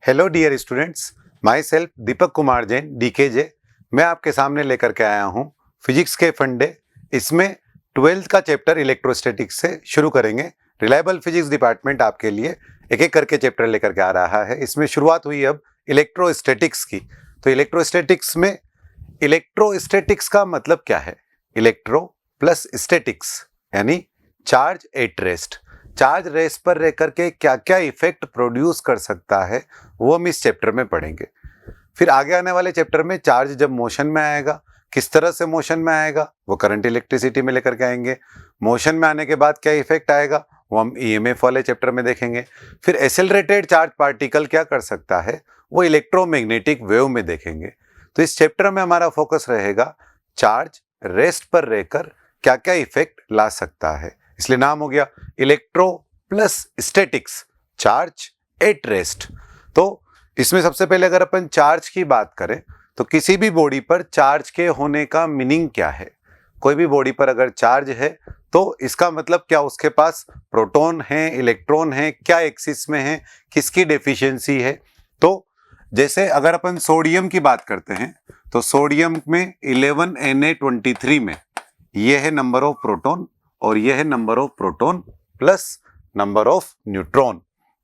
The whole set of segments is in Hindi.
Hello dear students, myself Deepak Kumar Jain DKJ। मैं आपके सामने लेकर के आया हूँ फिजिक्स के फंडे। इसमें 12th का चैप्टर इलेक्ट्रोस्टैटिक्स से शुरू करेंगे। रिलायबल फिजिक्स डिपार्टमेंट आपके लिए एक एक करके चैप्टर लेकर के आ रहा है। इसमें शुरुआत हुई अब इलेक्ट्रोस्टैटिक्स की। तो इलेक्ट्रोस्टैटिक्स का मतलब क्या है? इलेक्ट्रो प्लस स्टैटिक्स यानी charge at rest. Charge rest पर रह करके क्या क्या इफेक्ट प्रोड्यूस कर सकता है वो हम इस चैप्टर में पढ़ेंगे। फिर आगे आने वाले चैप्टर में चार्ज जब मोशन में आएगा, किस तरह से मोशन में आएगा वो करंट इलेक्ट्रिसिटी में लेकर के आएंगे। मोशन में आने के बाद क्या इफेक्ट आएगा वो हम EMF वाले चैप्टर में देखेंगे। फिर एक्सेलरेटेड चार्ज पार्टिकल क्या कर सकता है वो इलेक्ट्रोमैग्नेटिक वेव में देखेंगे। तो इस चैप्टर में हमारा फोकस रहेगा चार्ज रेस्ट पर रहकर क्या क्या इफेक्ट ला सकता है, इसलिए नाम हो गया electro plus statics, charge at rest. तो इसमें सबसे पहले अगर अपन चार्ज की बात करें तो किसी भी बॉडी पर चार्ज के होने का मीनिंग क्या है? कोई भी बॉडी पर अगर चार्ज है तो इसका मतलब क्या उसके पास प्रोटॉन है, इलेक्ट्रॉन है, क्या एक्सिस में है, किसकी डेफिशिएंसी है? तो जैसे अगर अपन सोडियम की बात करते हैं तो सोडियम में 11Na23 में ये है नंबर ऑफ प्रोटॉन और ये है number of proton plus number of neutron.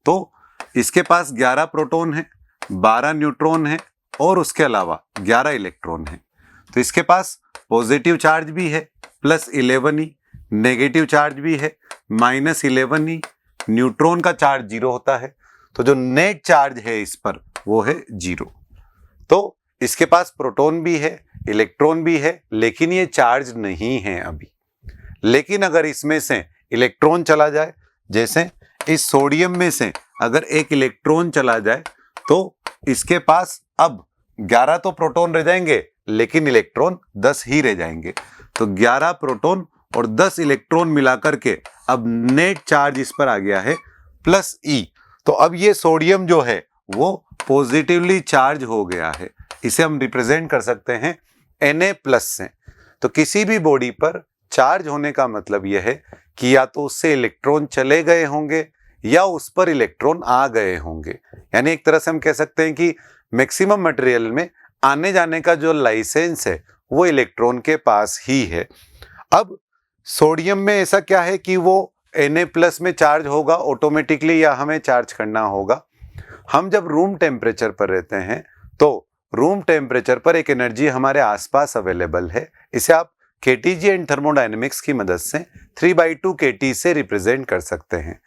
तो इसके पास 11 प्रोटॉन है, 12 न्यूट्रॉन है और उसके अलावा 11 इलेक्ट्रॉन है। तो इसके पास पॉजिटिव चार्ज भी है +11 ही, नेगेटिव चार्ज भी है -11 ही, न्यूट्रॉन का चार्ज 0 होता है। तो जो नेट चार्ज है इस पर वो है 0। तो इसके पास प्रोटॉन भी है, इलेक्ट्रॉन भी है, लेकिन ये चार्ज नहीं है अभी। लेकिन अगर इसमें से इलेक्ट्रॉन चला जाए, जैसे इस सोडियम में से अगर एक इलेक्ट्रॉन चला जाए तो इसके पास अब 11 तो प्रोटॉन रह जाएंगे लेकिन इलेक्ट्रॉन 10 ही रह जाएंगे। तो 11 प्रोटॉन और 10 इलेक्ट्रॉन मिलाकर के अब नेट चार्ज इस पर आ गया है +E। तो अब ये सोडियम जो है वो पॉजिटिवली चार्ज हो गया है। इसे हम रिप्रेजेंट कर सकते हैं Na+ से। तो किसी भी बॉडी पर चार्ज होने का मतलब यह है कि या तो उससे इलेक्ट्रॉन चले गए होंगे या उस पर इलेक्ट्रॉन आ गए होंगे। यानी एक तरह से हम कह सकते हैं कि मैक्सिमम मटेरियल में आने जाने का जो लाइसेंस है वो इलेक्ट्रॉन के पास ही है। अब सोडियम में ऐसा क्या है कि वो Na+ में चार्ज होगा ऑटोमेटिकली या हमें चार्ज करना होगा? हम जब रूम टेम्परेचर पर रहते हैं तो रूम टेम्परेचर पर एक एनर्जी हमारे आसपास अवेलेबल है। इसे आप KTG एंड थर्मोडायनेमिक्स की मदद से 3/2 kT से रिप्रेजेंट कर सकते हैं।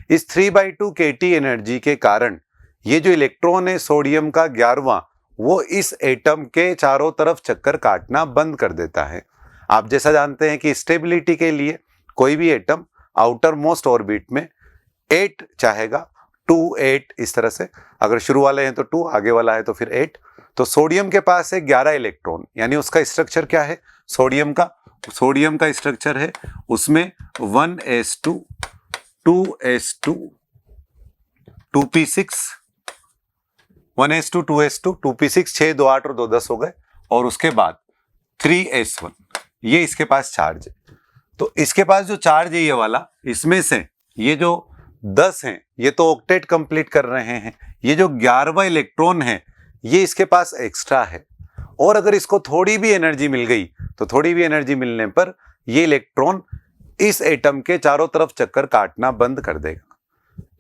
इस 3/2 kT एनर्जी के कारण ये जो इलेक्ट्रॉन है सोडियम का 11वां वो इस एटम के चारों तरफ चक्कर काटना बंद कर देता है। आप जैसा जानते हैं कि स्टेबिलिटी के लिए कोई भी एटम आउटर मोस्ट ऑर्बिट में 8 चाहेगा, 2 8 इस तरह से। अगर शुरू वाले हैं तो 2, आगे वाला है तो फिर 8। तो सोडियम के पास है 11 इलेक्ट्रॉन, यानी उसका स्ट्रक्चर क्या है? सोडियम का स्ट्रक्चर है उसमें 1s2 2s2 2p6 1s2 2s2 2p6 6 2 8 और 2 10 हो गए। और उसके बाद 3s1 ये इसके पास चार्ज है। तो इसके पास जो चार्ज है ये वाला, इसमें से ये जो 10 हैं ये तो ऑक्टेट कंप्लीट कर रहे हैं। ये जो 11वां इलेक्ट्रॉन है ये इसके पास एक्स्ट्रा है। और अगर इसको थोड़ी भी एनर्जी मिल गई तो थोड़ी भी एनर्जी मिलने पर ये इलेक्ट्रॉन इस एटम के चारों तरफ चक्कर काटना बंद कर देगा।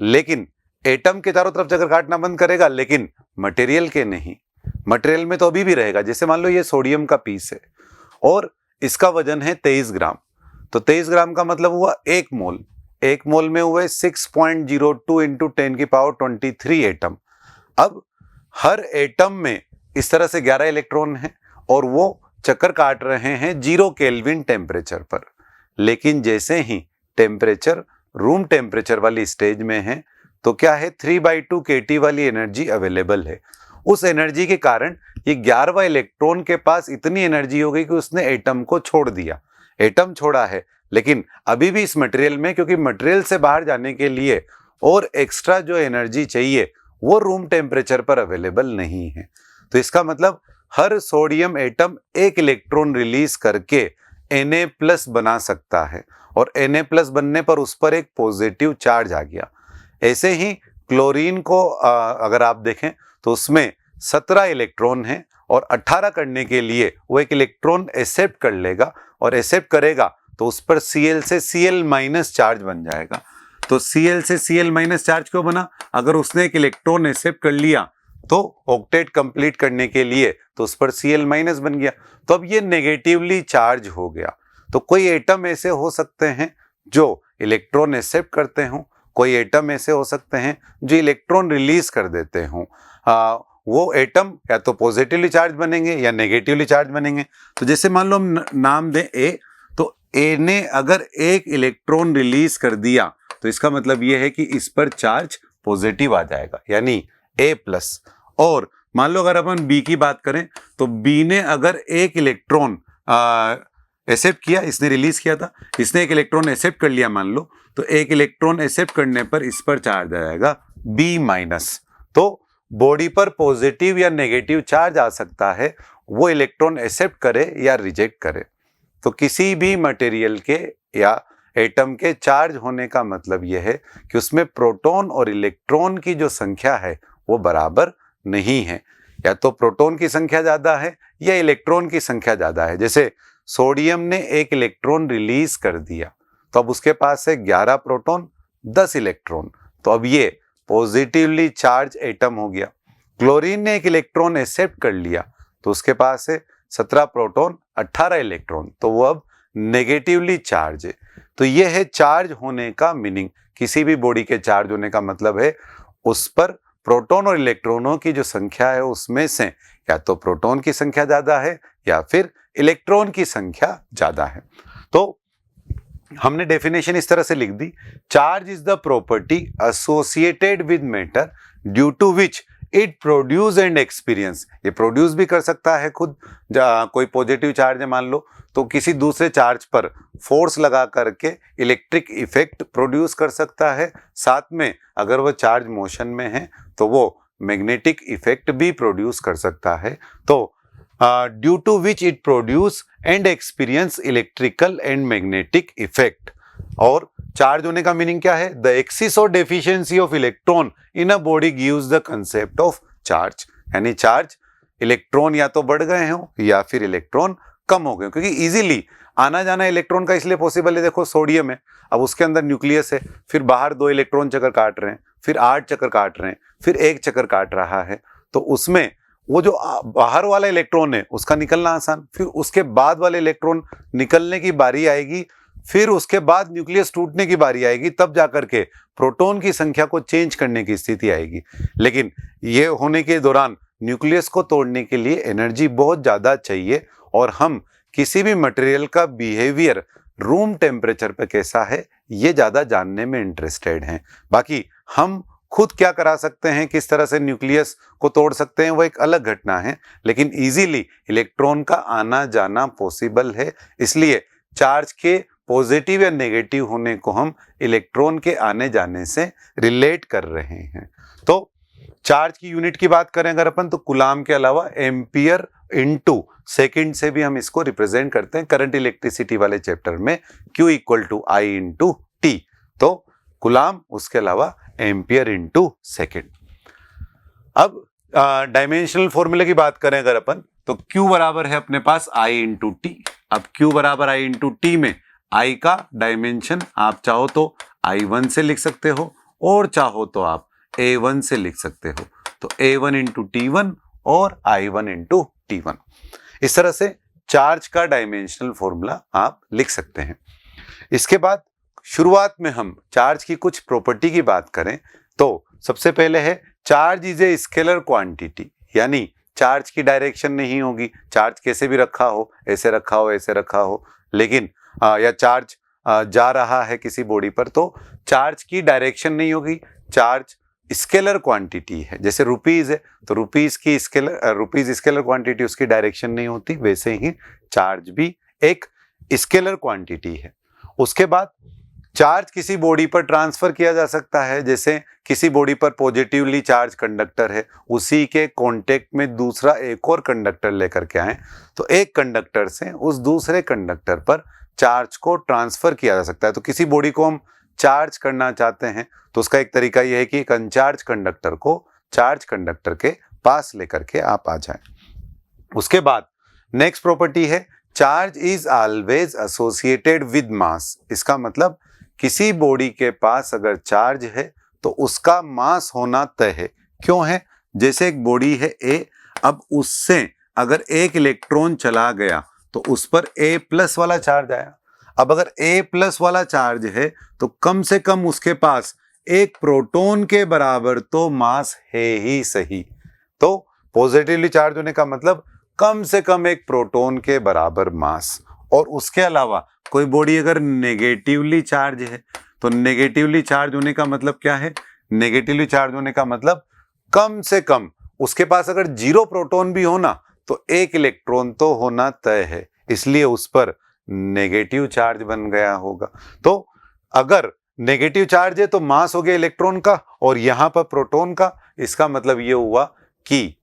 लेकिन एटम के चारों तरफ चक्कर काटना बंद करेगा लेकिन मटेरियल के नहीं। मटेरियल में तो अभी भी रहेगा। जैसे मान लो ये सोडियम का पीस है और इसका वजन है 23 ग्राम। तो 23 ग्राम का मतलब हुआ 1 मोल। 1 मोल में हुए 6.02 × 10⁻23 एटम। अब हर एटम में इस तरह से 11 इलेक्ट्रॉन हैं और वो चक्कर काट रहे हैं 0 केल्विन टेम्परेचर पर। लेकिन जैसे ही टेम्परेचर रूम टेम्परेचर वाली स्टेज में है तो क्या है 3/2 kT वाली एनर्जी अवेलेबल है। उस एनर्जी के कारण ये 11वां इलेक्ट्रॉन के पास इतनी एनर्जी हो गई कि उसने एटम को छोड़ दिया। एटम छोड़ा है लेकिन अभी भी इस मटेरियल में, क्योंकि मटेरियल से बाहर जाने के लिए और एक्स्ट्रा जो एनर्जी चाहिए वो रूम टेम्परेचर पर अवेलेबल नहीं है। तो इसका मतलब हर सोडियम एटम एक इलेक्ट्रॉन रिलीज करके Na+ बना सकता है और Na+ बनने पर उस पर एक पॉजिटिव चार्ज आ गया। ऐसे ही क्लोरीन को अगर आप देखें तो उसमें 17 इलेक्ट्रॉन हैं और 18 करने के लिए वो एक इलेक्ट्रॉन एक्सेप्ट कर लेगा और एक्सेप्ट करेगा तो उस पर Cl से Cl माइनस चार्ज बन जाएगा। तो Cl से Cl माइनस चार्ज क्यों बना? अगर उसने एक इलेक्ट्रॉन एक्सेप्ट कर लिया तो ऑक्टेट कंप्लीट करने के लिए तो उस पर Cl माइनस बन गया, तो अब ये नेगेटिवली चार्ज हो गया। तो कोई एटम ऐसे हो सकते हैं जो इलेक्ट्रॉन एक्सेप्ट करते हों, कोई एटम ऐसे हो सकते हैं जो इलेक्ट्रॉन रिलीज कर देते हों। वो एटम या तो पॉजिटिवली चार्ज बनेंगे या नेगेटिवली चार्ज बनेंगे। तो जैसे मान लो हम नाम दें ए, तो ए ने अगर एक इलेक्ट्रॉन रिलीज कर दिया तो इसका मतलब ये है कि इस पर चार्ज पॉजिटिव आ जाएगा, यानी ए प्लस। और मान लो अगर अपन बी की बात करें तो बी ने अगर एक इलेक्ट्रॉन एक्सेप्ट किया, इसने रिलीज किया था, इसने एक इलेक्ट्रॉन एक्सेप्ट कर लिया मान लो, तो एक इलेक्ट्रॉन एक्सेप्ट करने पर इस पर चार्ज आ जाएगा बी माइनस। तो बॉडी पर पॉजिटिव या नेगेटिव चार्ज आ सकता है, वो इलेक्ट्रॉन एक्सेप्ट करे या रिजेक्ट करे। तो किसी भी मटेरियल के या एटम के चार्ज होने का मतलब यह है कि उसमें प्रोटॉन और इलेक्ट्रॉन की जो संख्या है वो बराबर नहीं है, या तो प्रोटॉन की संख्या ज्यादा है या इलेक्ट्रॉन की संख्या ज्यादा है। जैसे सोडियम ने एक इलेक्ट्रॉन रिलीज कर दिया तो अब उसके पास है 11 प्रोटॉन 10 इलेक्ट्रॉन, तो अब ये पॉजिटिवली चार्ज एटम हो गया। क्लोरीन ने एक इलेक्ट्रॉन एक्सेप्ट कर लिया तो उसके पास है 17 प्रोटॉन 18 इलेक्ट्रॉन, तो वो अब नेगेटिवली चार्ज है। तो ये है चार्ज होने का मीनिंग। किसी भी बॉडी के चार्ज होने का मतलब है उस पर प्रोटॉन और इलेक्ट्रॉनों की जो संख्या है उसमें से या तो प्रोटॉन की संख्या ज्यादा है या फिर इलेक्ट्रॉन की संख्या ज्यादा है। तो हमने डेफिनेशन इस तरह से लिख दी, charge is the property associated with matter due to which it produce and experience. ये प्रोड्यूस भी कर सकता है खुद, कोई पॉजिटिव चार्ज है मान लो तो किसी दूसरे चार्ज पर फोर्स लगा करके इलेक्ट्रिक इफेक्ट प्रोड्यूस कर सकता है, साथ में अगर वो चार्ज मोशन में है तो वो मैग्नेटिक इफेक्ट भी प्रोड्यूस कर सकता है। तो due to which it produce and experience electrical and magnetic effect. और चार्ज होने का मीनिंग क्या है? द एक्सिस और deficiency of electron in a body gives the concept of charge, यानी चार्ज इलेक्ट्रॉन या तो बढ़ गए हों या फिर इलेक्ट्रॉन कम हो गए, क्योंकि इजीली आना जाना इलेक्ट्रॉन का इसलिए पॉसिबल है। देखो सोडियम है, अब उसके अंदर न्यूक्लियस है, फिर बाहर 2 इलेक्ट्रॉन चक्कर काट रहे हैं, फिर 8 चक्कर काट रहे हैं, फिर 1 चक्कर काट रहा है, तो उसमें वो जो बाहर वाला इलेक्ट्रॉन है उसका निकलना आसान, फिर उसके बाद वाले इलेक्ट्रॉन निकलने की बारी आएगी, फिर उसके बाद न्यूक्लियस टूटने की बारी आएगी, तब जाकर के प्रोटॉन की संख्या को चेंज करने की स्थिति आएगी। लेकिन ये होने के दौरान न्यूक्लियस को तोड़ने के लिए एनर्जी बहुत ज्यादा चाहिए, और हम किसी भी मटेरियल का बिहेवियर रूम टेम्परेचर पे कैसा है ये ज्यादा जानने में इंटरेस्टेड हैं। बाकी हम खुद क्या करा सकते हैं, किस तरह से न्यूक्लियस को तोड़ सकते हैं, वो एक अलग घटना है, लेकिन इजीली इलेक्ट्रॉन का आना जाना पॉसिबल है। इसलिए चार्ज के पॉजिटिव या नेगेटिव होने को हम इलेक्ट्रॉन के आने जाने से रिलेट कर रहे हैं। तो चार्ज की यूनिट की बात करें अगर अपन, तो कूलाम के अलावा एम्पियर इनटू सेकंड से भी हम इसको रिप्रेजेंट करते हैं करंट इलेक्ट्रिसिटी वाले चैप्टर में, Q equal to I into T. तो कूलाम, उसके अलावा एम्पियर इनटू सेकंड। अब डायमेंशनल फॉर्मूले की बात करें अगर अपन, तो Q बराबर है अपने पास I इंटू टी। अब Q बराबर I इंटू टी में I का डायमेंशन आप चाहो तो I1 से लिख सकते हो और चाहो तो आप A1 से लिख सकते हो, तो A1 इंटू T1 और I1 इंटू T1। इस तरह से चार्ज का डायमेंशनल फॉर्मूला आप लिख सकते हैं। इसके बाद शुरुआत में हम चार्ज की कुछ प्रॉपर्टी की बात करें तो सबसे पहले है charge is a scalar quantity, यानी चार्ज की डायरेक्शन नहीं होगी, चार्ज कैसे भी रखा हो, ऐसे रखा हो, ऐसे रखा हो, लेकिन या चार्ज जा रहा है किसी बॉडी पर तो चार्ज की डायरेक्शन नहीं होगी, चार्ज स्केलर क्वांटिटी है। जैसे रुपीज है तो रुपीज स्केलर क्वांटिटी, उसकी डायरेक्शन नहीं होती, वैसे ही चार्ज भी एक स्केलर क्वांटिटी है। उसके बाद चार्ज किसी बॉडी पर ट्रांसफर किया जा सकता है, जैसे किसी बॉडी पर पॉजिटिवली चार्ज कंडक्टर है, उसी के कांटेक्ट में दूसरा एक और कंडक्टर लेकर के आए तो एक कंडक्टर से उस दूसरे कंडक्टर पर चार्ज को ट्रांसफर किया जा सकता है। तो किसी बॉडी को हम चार्ज करना चाहते हैं तो उसका एक तरीका यह है कि एक अनचार्ज कंडक्टर को चार्ज कंडक्टर के पास लेकर के आप आ जाएं। उसके बाद नेक्स्ट प्रॉपर्टी है charge is always associated with mass. इसका मतलब किसी बॉडी के पास अगर चार्ज है तो उसका मास होना तय है। क्यों है? जैसे एक बॉडी है ए, अब उससे अगर एक इलेक्ट्रॉन चला गया तो उस पर ए प्लस वाला चार्ज आया। अब अगर ए प्लस वाला चार्ज है तो कम से कम उसके पास एक प्रोटॉन के बराबर तो मास है ही सही। तो पॉजिटिवली चार्ज होने का मतलब कम से कम एक प्रोटॉन के बराबर मास। और उसके अलावा कोई बॉडी अगर नेगेटिवली चार्ज है तो नेगेटिवली चार्ज होने का मतलब क्या है? नेगेटिवली चार्ज होने का मतलब कम से कम उसके पास अगर 0 प्रोटॉन भी हो ना तो एक इलेक्ट्रॉन तो होना तय है, इसलिए उस पर नेगेटिव चार्ज बन गया होगा। तो अगर नेगेटिव चार्ज है तो मास हो गया इलेक्ट्रॉन का और यहां पर प्रोटॉन का। इसका मतलब यह हुआ कि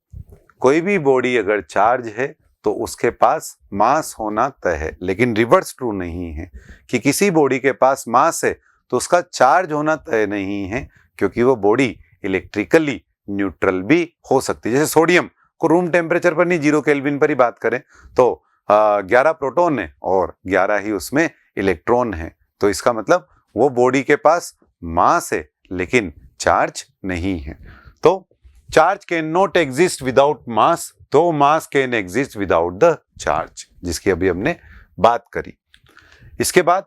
कोई भी बॉडी अगर चार्ज है तो उसके पास मास होना तय है। लेकिन रिवर्स ट्रू नहीं है कि किसी बॉडी के पास मास है तो उसका चार्ज होना तय नहीं है, क्योंकि वो बॉडी इलेक्ट्रिकली न्यूट्रल भी हो सकती है। जैसे सोडियम को रूम टेम्परेचर पर नहीं 0 केल्विन पर ही बात करें तो 11 प्रोटॉन है और 11 ही उसमें इलेक्ट्रॉन है। तो इसका मतलब वो बॉडी के पास मास है लेकिन चार्ज नहीं है। तो charge can not exist without mass, तो mass can exist without the charge, जिसकी अभी हमने बात करी। इसके बाद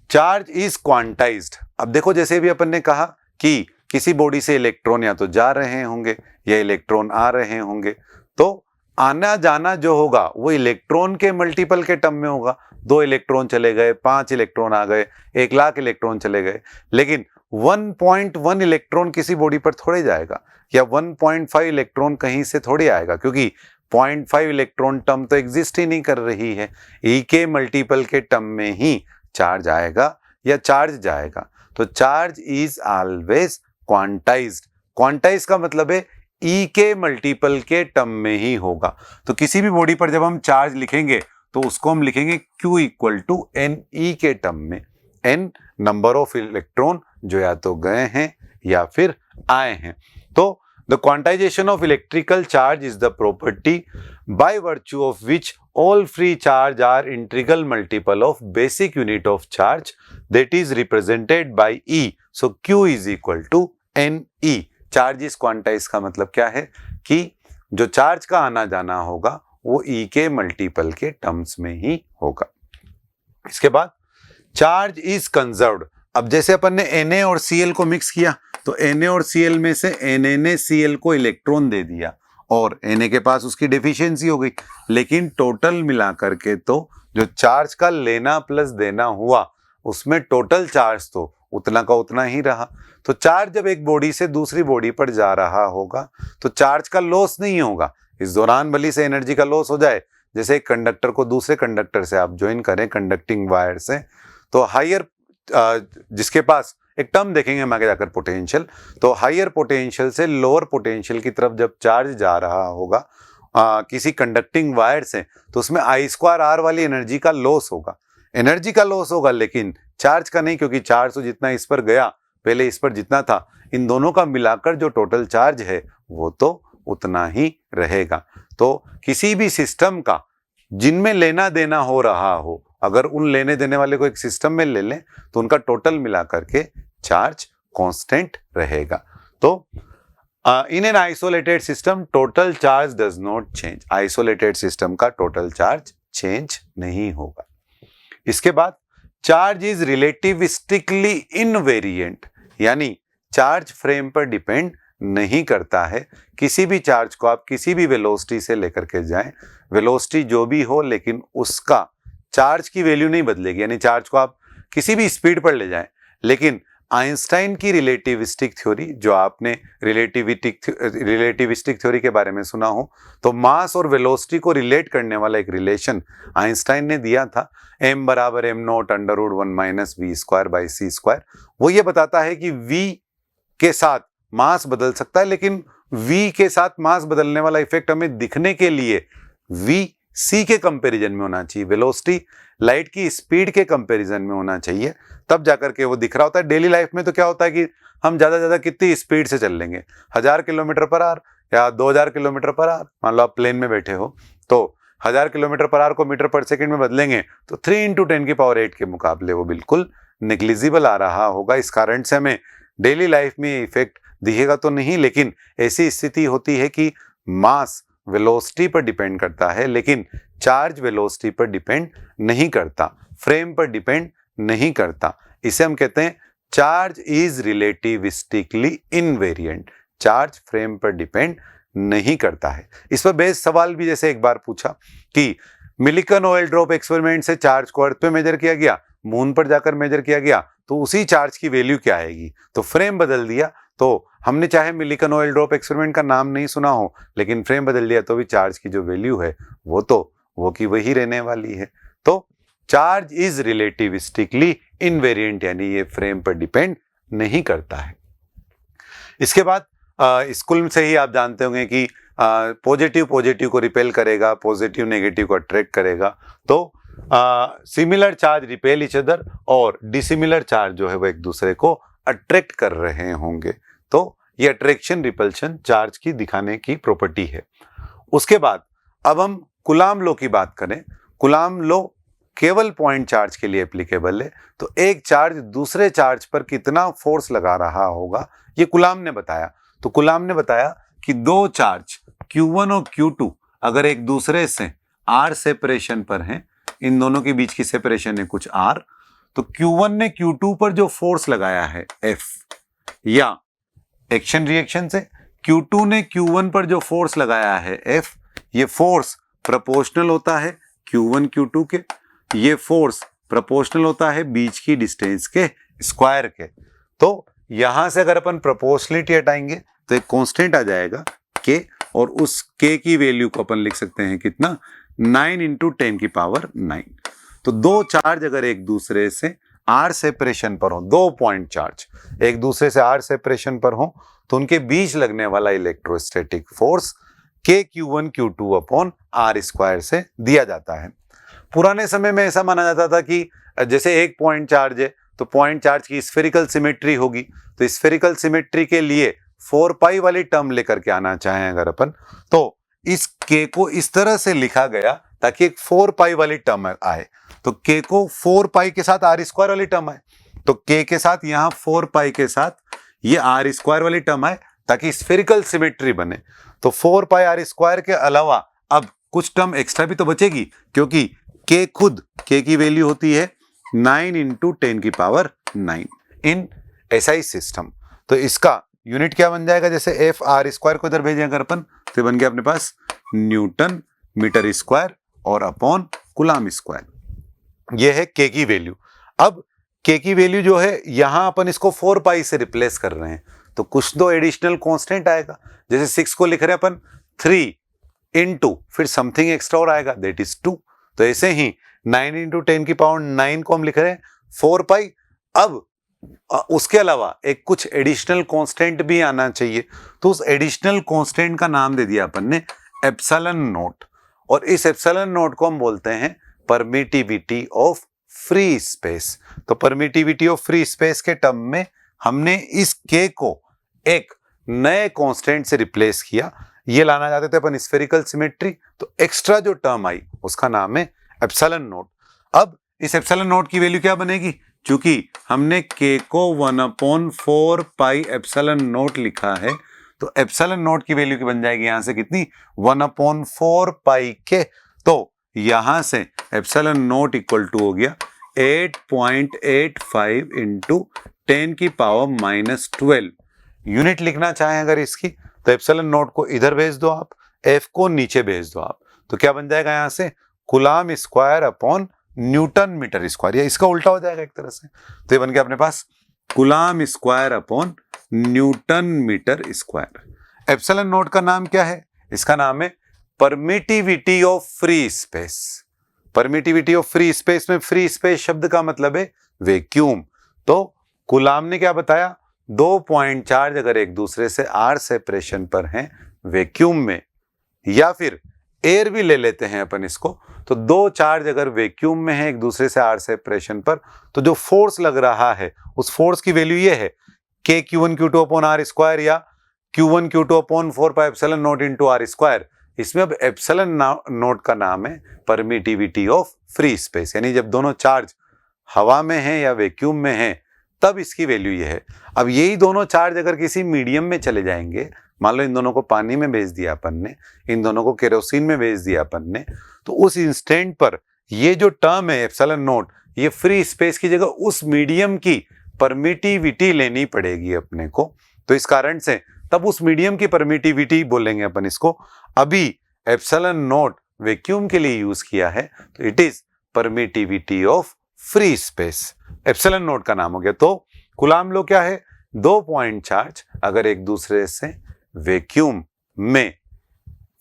चार्ज इज क्वांटाइज्ड। अब देखो जैसे भी अपन ने कहा कि किसी बॉडी से इलेक्ट्रॉन या तो जा रहे होंगे या इलेक्ट्रॉन आ रहे होंगे, तो आना जाना जो होगा वो इलेक्ट्रॉन के मल्टीपल के टर्म में होगा। 2 इलेक्ट्रॉन चले गए, 5 इलेक्ट्रॉन आ गए, 1 लाख इलेक्ट्रॉन चले गए। लेकिन 1.1 इलेक्ट्रॉन किसी बॉडी पर थोड़े जाएगा या 1.5 इलेक्ट्रॉन कहीं से थोड़ी आएगा, क्योंकि 0.5 इलेक्ट्रॉन टर्म तो एग्जिस्ट ही नहीं कर रही है। ई के मल्टीपल के टर्म में ही चार्ज आएगा या चार्ज जाएगा। तो charge is always quantized. Quantize का मतलब है ई के मल्टीपल के टर्म में ही होगा। तो किसी भी बॉडी पर जब हम चार्ज लिखेंगे तो उसको हम लिखेंगे Q equal to N E के टर्म में। एन नंबर ऑफ इलेक्ट्रॉन जो या तो गए हैं या फिर आए हैं। तो the quantization of electrical charge is the property by virtue of which all free charge are integral multiple of basic unit of charge that is represented by E. So Q is equal to NE. Charge is quantize का मतलब क्या है कि जो चार्ज का आना जाना होगा वो E के मल्टीपल के टर्म्स में ही होगा। इसके बाद चार्ज इज कंजर्व्ड। अब जैसे अपन ने Na और Cl को मिक्स किया तो Na और Cl में से Na ने Cl को इलेक्ट्रॉन दे दिया और Na के पास उसकी डेफिशिएंसी हो गई। लेकिन टोटल मिला करके तो जो चार्ज का लेना प्लस देना हुआ उसमें टोटल चार्ज तो उतना का उतना ही रहा। तो चार्ज जब एक बॉडी से दूसरी बॉडी पर जा रहा होगा तो चार्ज का लॉस नहीं होगा। इस दौरान भली से एनर्जी का लॉस हो जाए, जैसे एक कंडक्टर को दूसरे कंडक्टर से आप ज्वाइन करें कंडक्टिंग वायर से, तो हायर जिसके पास एक टर्म देखेंगे हम आगे जाकर पोटेंशियल, तो हायर पोटेंशियल से लोअर पोटेंशियल की तरफ जब चार्ज जा रहा होगा किसी कंडक्टिंग वायर से, तो उसमें I²R वाली एनर्जी का लॉस होगा। एनर्जी का लॉस होगा लेकिन चार्ज का नहीं, क्योंकि चार्ज तो जितना इस पर गया पहले इस पर जितना था, इन दोनों का मिलाकर जो टोटल चार्ज है वो तो उतना ही रहेगा। तो किसी भी सिस्टम का जिनमें लेना देना हो रहा हो, अगर उन लेने देने वाले को एक सिस्टम में ले लें तो उनका टोटल मिला करके चार्ज कांस्टेंट रहेगा। तो in an isolated system total charge does not change. Isolated system का टोटल चार्ज चेंज नहीं होगा। इसके बाद चार्ज इज रिलेटिविस्टिकली इनवेरिएंट, यानी चार्ज फ्रेम पर डिपेंड नहीं करता है। किसी भी चार्ज को आप किसी भी वेलोसिटी से लेकर के जाएं, वेलोसिटी जो भी हो लेकिन उसका चार्ज की वैल्यू नहीं बदलेगी। यानी चार्ज को आप किसी भी स्पीड पर ले जाएं, लेकिन आइंस्टाइन की रिलेटिविस्टिक थ्योरी, जो आपने रिलेटिविस्टिक थ्योरी के बारे में सुना हो, तो मास और वेलोसिटी को रिलेट करने वाला एक रिलेशन आइंस्टाइन ने दिया था, m बराबर m0√1 - v²/c²। वो ये बताता है कि v के साथ मास बदल सकता है, लेकिन v के साथ मास बदलने वाला इफेक्ट हमें दिखने के लिए v c के कंपैरिजन में होना चाहिए, वेलोसिटी लाइट की स्पीड के कंपैरिजन में होना चाहिए, तब जाकर के वो दिख रहा होता है। डेली लाइफ में तो क्या होता है कि हम ज्यादा से ज्यादा कितनी स्पीड से चल लेंगे, 1000 किलोमीटर पर आवर या 2000 किलोमीटर पर आवर। मान लो आप प्लेन में बैठे हो तो 1000 किलोमीटर पर आवर को मीटर पर सेकंड में बदलेंगे तो 3 × 10⁸ के मुकाबले वो बिल्कुल नेग्लिजिबल आ रहा होगा। इस कारण से हमें डेली लाइफ में इफेक्ट दिखेगा तो नहीं, लेकिन ऐसी स्थिति होती है कि मास वेलोसिटी पर डिपेंड करता है लेकिन चार्ज वेलोसिटी पर डिपेंड नहीं करता, फ्रेम पर डिपेंड नहीं करता। इसे हम कहते हैं charge is relativistically invariant, charge frame पर डिपेंड नहीं करता है। इस पर बेस सवाल भी जैसे एक बार पूछा कि मिलिकन ऑयल ड्रॉप एक्सपेरिमेंट से चार्ज को अर्थ पे मेजर किया गया, मून पर जाकर मेजर किया गया, तो उसी चार्ज की वैल्यू क्या आएगी, तो फ्रेम बदल दिया तो हमने चाहे मिलिकन ऑयल ड्रॉप एक्सपेरिमेंट का नाम नहीं सुना हो लेकिन फ्रेम बदल दिया तो भी चार्ज की जो वैल्यू है वो की वही रहने वाली है। तो चार्ज इज रिलेटिविस्टिकली इनवेरिएंट, यानी ये फ्रेम पर डिपेंड नहीं करता है। इसके बाद स्कूल से ही आप जानते होंगे कि पॉजिटिव पॉजिटिव को रिपेल करेगा, पॉजिटिव नेगेटिव को अट्रैक्ट करेगा। तो similar charge repel each other और डिसिमिलर चार्ज जो है वो एक दूसरे को अट्रैक्ट कर रहे होंगे। तो ये अट्रैक्शन रिपल्शन चार्ज की दिखाने की प्रॉपर्टी है। उसके बाद अब हम कुलाम लॉ की बात करें। कुलाम लॉ केवल पॉइंट चार्ज के लिए एप्लीकेबल है, तो एक चार्ज दूसरे चार्ज पर कितना फोर्स लगा रहा होगा ये कुलाम ने बताया। तो कुलाम ने बताया कि दो चार्ज Q1 और Q2 अगर एक दूसरे से R सेपरेशन पर हैं, इन दोनों के बीच की सेपरेशन है कुछ R, तो Q1 ने Q2 पर जो फोर्स लगाया है F, या एक्शन रिएक्शन से Q2 ने Q1 पर जो फोर्स लगाया है F, ये फोर्स प्रोपोर्शनल होता है Q1 Q2 के, ये फोर्स प्रोपोर्शनल होता है बीच की डिस्टेंस के स्क्वायर के। तो यहां से अगर अपन प्रोपोर्शनलिटी हटाएंगे तो एक कांस्टेंट आ जाएगा K, और उस K की वैल्यू को अपन लिख सकते हैं कितना, 9 × 10⁹। तो दो चार्ज अगर एक दूसरे से R सेपरेशन पर हो, दो पॉइंट चार्ज एक दूसरे से R सेपरेशन पर हो, तो उनके बीच लगने वाला इलेक्ट्रोस्टैटिक फोर्स K Q1Q2/R² से दिया जाता है। पुराने समय में ऐसा माना जाता था कि जैसे एक पॉइंट चार्ज है तो पॉइंट चार्ज की स्फेरिकल सिमेट्री होगी, तो स्फेरिकल सिमेट्री के लिए 4π वाली टर्म लेकर के आना चाहें अगर अपन, तो इस K को इस तरह से लिखा गया ताकि एक 4π वाली टर्म आए। तो K को 4π के साथ R² वाली टर्म आए, तो K के साथ यहाँ 4π के साथ ये R² वाली टर्म आए ताकि स्फेरिकल सिमेट्री बने। तो 4π R² के अलावा अब कुछ टर्म एक्स्ट्रा भी तो बचेगी, क्योंकि K खुद K की वैल्यू होती है 9 × 10⁹ इन SI सिस्टम। तो इसका यूनिट क्या बन जाएगा, जैसे F R² को इधर भेजें अगर अपन, तो बन गया अपने पास न्यूटन मीटर स्क्वायर और अपॉन कुलाम स्क्वायर। ये है K की वैल्यू। अब K की वैल्यू जो है यहां अपन इसको 4π से रिप्लेस कर रहे हैं, तो कुछ दो एडिशनल कांस्टेंट आएगा। जैसे 6 को लिख रहे हैं अपन 3 × फिर समथिंग एक्स्ट्रा और आएगा दैट इज 2। तो ऐसे ही 9 × 10⁹ को हम लिख रहे हैं 4π। अब उसके अलावा एक कुछ एडिशनल कांस्टेंट भी आना चाहिए, तो उस एडिशनल कांस्टेंट का नाम दे दिया अपन ने एप्सिलॉन नॉट, और इस एप्सिलॉन नॉट को हम बोलते हैं परमिटिविटी ऑफ फ्री स्पेस। तो परमिटिविटी ऑफ फ्री स्पेस के टर्म में हमने इस K को एक नए कांस्टेंट से रिप्लेस किया। ये लाना चाहते थे अपन स्फेरिकल सिमेट्री, तो एक्स्ट्रा जो टर्म आई उसका नाम है एप्सिलॉन नॉट। अब इस एप्सिलॉन नॉट की वैल्यू क्या बनेगी, क्योंकि हमने K को 1/4π एप्सिलॉन नॉट लिखा है, तो एप्सिलॉन नॉट की वैल्यू की बन जाएगी यहां से कितनी, 1/4π K। तो यहां से एप्सिलॉन नॉट इक्वल टू हो गया 8.85 × 10⁻⁻12। यूनिट लिखना चाहें अगर इसकी, तो एप्सिलॉन नॉट को इधर भेज दो आप, F को नीचे भेज दो आप, तो क्या बन जाएगा यहां से coulomb square upon newton metre square, या इसका उल्टा हो जाएगा एक तरह से। तो ये बन गया अपने पास coulomb square upon newton metre square. Epsilon naught का नाम क्या है, इसका नाम है permittivity of free space. Permittivity of free space में फ्री स्पेस शब्द का मतलब है वैक्यूम। तो कुलाम ने क्या बताया, दो पॉइंट चार्ज अगर एक दूसरे से R सेपरेशन पर हैं वैक्यूम में, या फिर एयर भी ले लेते हैं अपन इसको, तो दो चार्ज अगर वैक्यूम में है एक दूसरे से आर सेपरेशन पर, तो जो फोर्स लग रहा है उस फोर्स की वैल्यू ये है k q1 q2 upon r square या q1 q2 upon 4 pi epsilon naught into r square. इसमें अब एप्सिलॉन नॉट का नाम है परमिटिविटी ऑफ फ्री स्पेस, यानी जब दोनों चार्ज हवा में है या वैक्यूम में है तब इसकी वैल्यू ये है। अब यही दोनों चार्ज अगर किसी मीडियम में चले जाएंगे, मान लो इन दोनों को पानी में भेज दिया अपन ने, इन दोनों को केरोसिन में भेज दिया अपन ने, तो उस इंस्टेंट पर ये जो टर्म है एप्सिलॉन नॉट, ये फ्री स्पेस की जगह उस मीडियम की परमिटिविटी लेनी पड़ेगी अपने को। तो इस कारण से तब उस मीडियम की परमिटिविटी बोलेंगे अपन इसको। अभी एप्सिलॉन नॉट वैक्यूम के लिए यूज किया है, तो it is permittivity of free space, epsilon naught का नाम हो गया। तो कूलाम लॉ क्या है, दो पॉइंट चार्ज अगर एक दूसरे से वैक्यूम में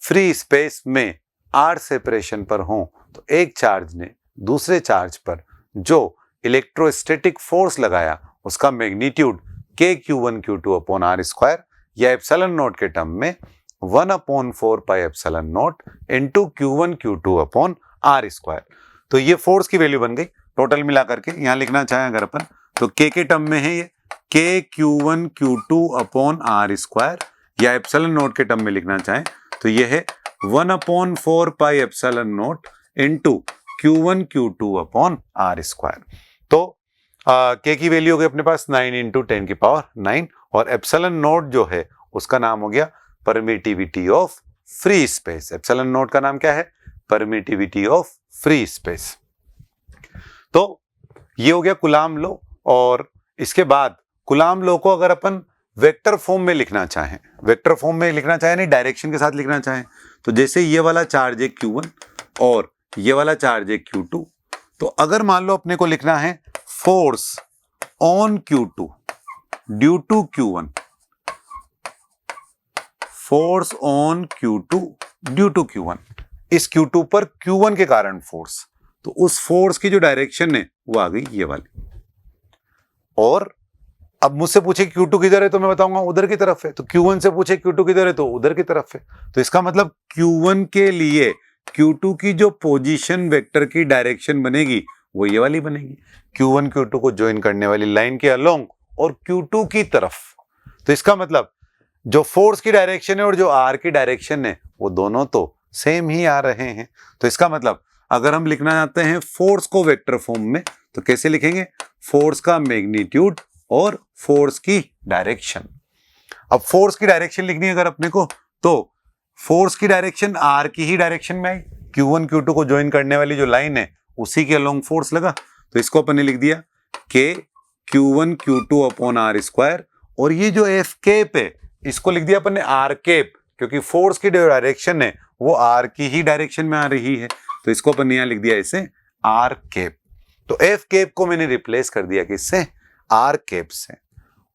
फ्री स्पेस में आर सेपरेशन पर हो, तो एक चार्ज ने दूसरे चार्ज पर जो इलेक्ट्रोस्टैटिक फोर्स लगाया उसका magnitude k q1 q2 upon r square या एप्सिलॉन नॉट के टर्म में 1/4 pi epsilon naught into q1 q2 upon r square. तो ये फोर्स की वैल्यू बन गई टोटल मिला करके। यहां लिखना चाहें अगर अपन तो k के टर्म में है ये k q1 q2 upon r square, या एप्सिलॉन नॉट के टर्म में लिखना चाहें तो ये है 1/4 pi epsilon naught into q1 q2 upon r square. तो k की वैल्यू हो गई अपने पास 9 इंटू 10 की पावर 9, और एप्सिलॉन नॉट जो है उसका नाम हो गया permittivity of free space. Epsilon naught का नाम क्या है, परमिटिविटी ऑफ फ्री स्पेस। तो ये हो गया कूलाम लॉ। और इसके बाद कूलाम लॉ को अगर अपन वेक्टर फॉर्म में लिखना चाहें, वेक्टर फॉर्म में लिखना चाहें नहीं डायरेक्शन के साथ लिखना चाहें, तो जैसे ये वाला चार्ज है q1 और ये वाला चार्ज है q2, तो अगर मान लो अपने को लिखना है force on q2 due to q1, force on q2 due to q1, इस q2 पर q1 के कारण फोर्स, तो उस फोर्स की जो डायरेक्शन है वो आ गई ये वाली। और अब मुझसे पूछे q2 किधर है तो मैं बताऊंगा उधर की तरफ है, तो q1 से पूछे q2 किधर है तो उधर की तरफ है। तो इसका मतलब q1 के लिए q2 की जो पोजीशन वेक्टर की डायरेक्शन बनेगी वो ये वाली बनेगी, q1 q2 को ज्वाइन करने वाली लाइन के अलोंग और q2 की तरफ। तो इसका मतलब जो फोर्स की डायरेक्शन है और जो r की डायरेक्शन है वो दोनों तो सेम ही आ रहे हैं। तो इसका मतलब अगर हम लिखना चाहते हैं फोर्स को वेक्टर फॉर्म में तो कैसे लिखेंगे, फोर्स का मैग्नीट्यूड और फोर्स की डायरेक्शन। अब फोर्स की डायरेक्शन लिखनी है अगर अपने को, तो फोर्स की डायरेक्शन आर की ही डायरेक्शन में आई, q1 q2 को ज्वाइन करने वाली जो लाइन है उसी के अलोंग फोर्स लगा, तो इसको अपन ने लिख दिया k q1 q2 upon r square, और ये जो एफ केप है इसको लिख दिया अपन ने आर केप, क्योंकि फोर्स की जो डायरेक्शन है वो आर की ही डायरेक्शन में आ रही है, तो इसको अपन ने यहां लिख दिया इसे आर केप। तो एफ केप को मैंने रिप्लेस कर दिया किससे, आर केप से।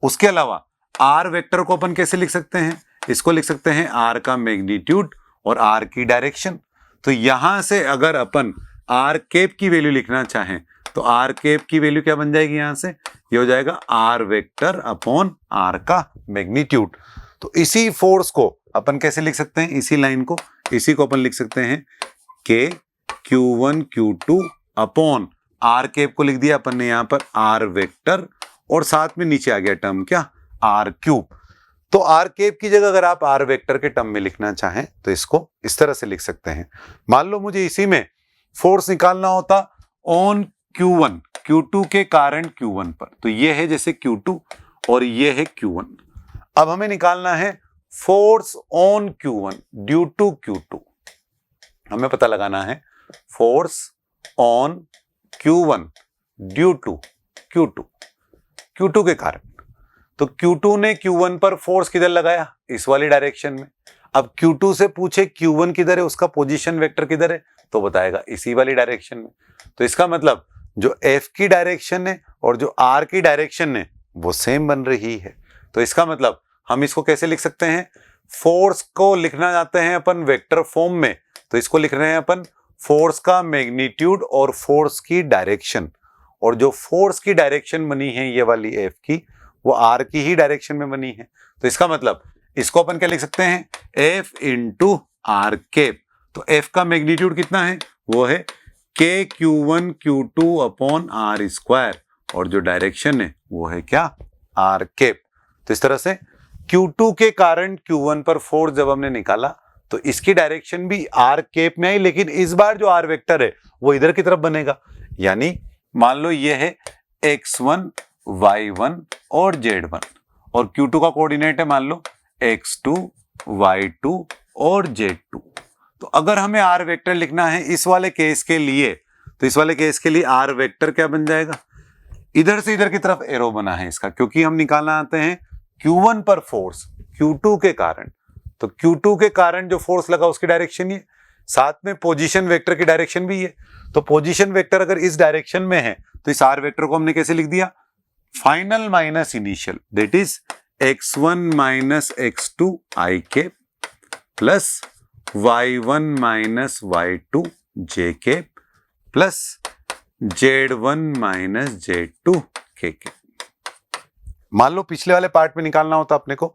उसके अलावा आर वेक्टर को अपन कैसे लिख सकते हैं, इसको लिख सकते हैं आर का मैग्नीट्यूड और आर की डायरेक्शन। तो यहां से अगर अपन आर केप की वैल्यू लिखना चाहें तो आर केप की वैल्यू क्या बन जाएगी, यहां से ये हो जाएगा आर वेक्टर अपॉन आर का मैग्नीट्यूड। तो इसी फोर्स को अपन कैसे लिख सकते हैं, इसी लाइन को, इसी को अपन लिख सकते हैं के q1 q2 upon are cap को लिख दिया अपन ने यहां पर आर वेक्टर, और साथ में नीचे आ गया टर्म क्या, आर क्यूब। तो आर केप की जगह अगर आप आर वेक्टर के टर्म में लिखना चाहें तो इसको इस तरह से लिख सकते हैं। मान लो मुझे इसी में फोर्स निकालना होता ऑन q1 q2 के कारण q1 पर, तो ये है जैसे q2 और ये है q1। अब हमें निकालना है force on q1 due to q2, हमें पता लगाना है force on q1 due to q2 के कारण। तो q2 ने q1 पर फोर्स किधर लगाया, इस वाली डायरेक्शन में। अब q2 से पूछे q1 किधर है, उसका पोजीशन वेक्टर किधर है, तो बताएगा इसी वाली डायरेक्शन में। तो इसका मतलब जो f की डायरेक्शन है और जो r की डायरेक्शन है वो सेम बन रही है। तो इसका मतलब हम इसको कैसे लिख सकते हैं, फोर्स को लिखना चाहते हैं अपन वेक्टर फॉर्म में, तो इसको लिख रहे हैं अपन फोर्स का मैग्नीट्यूड और फोर्स की डायरेक्शन, और जो फोर्स की डायरेक्शन बनी है ये वाली एफ की, वो आर की ही डायरेक्शन में बनी है। तो इसका मतलब इसको अपन क्या लिख सकते हैं, एफ इंटू आर केप। तो F का मैग्नीट्यूड कितना है, वो है KQ1 Q2 upon R square, और जो डायरेक्शन है वो है क्या, R कैप। तो इस तरह से Q2 के कारण Q1 पर फोर्स जब हमने निकाला तो इसकी डायरेक्शन भी R कैप में आई, लेकिन इस बार जो R वेक्टर है वो इधर की तरफ बनेगा। यानी मान लो ये है X1 Y1 और Z1, और Q2 का कोऑर्डिनेट है मान लो X2 Y2 और Z2। तो अगर हमें R वेक्टर लिखना है इस वाले केस के लिए, तो इस वाले केस के लिए R वेक्टर क्या बन जाएगा, इधर से इधर की तरफ एरो बना है इसका, क्योंकि हम निकालना आते हैं Q1 पर फोर्स Q2 के कारण। तो Q2 के कारण जो फोर्स लगा उसकी डायरेक्शन ये, साथ में पोजीशन वेक्टर की डायरेक्शन भी ये। तो पोजीशन वेक्टर अगर इस डायरेक्शन में है तो इस R वेक्टर को हमने कैसे लिख दिया, final minus initial, that is X1 minus X2 I cap plus Y1 minus Y2 J cap plus Z1 minus Z2 K cap. मान लो पिछले वाले पार्ट में निकालना होता अपने को,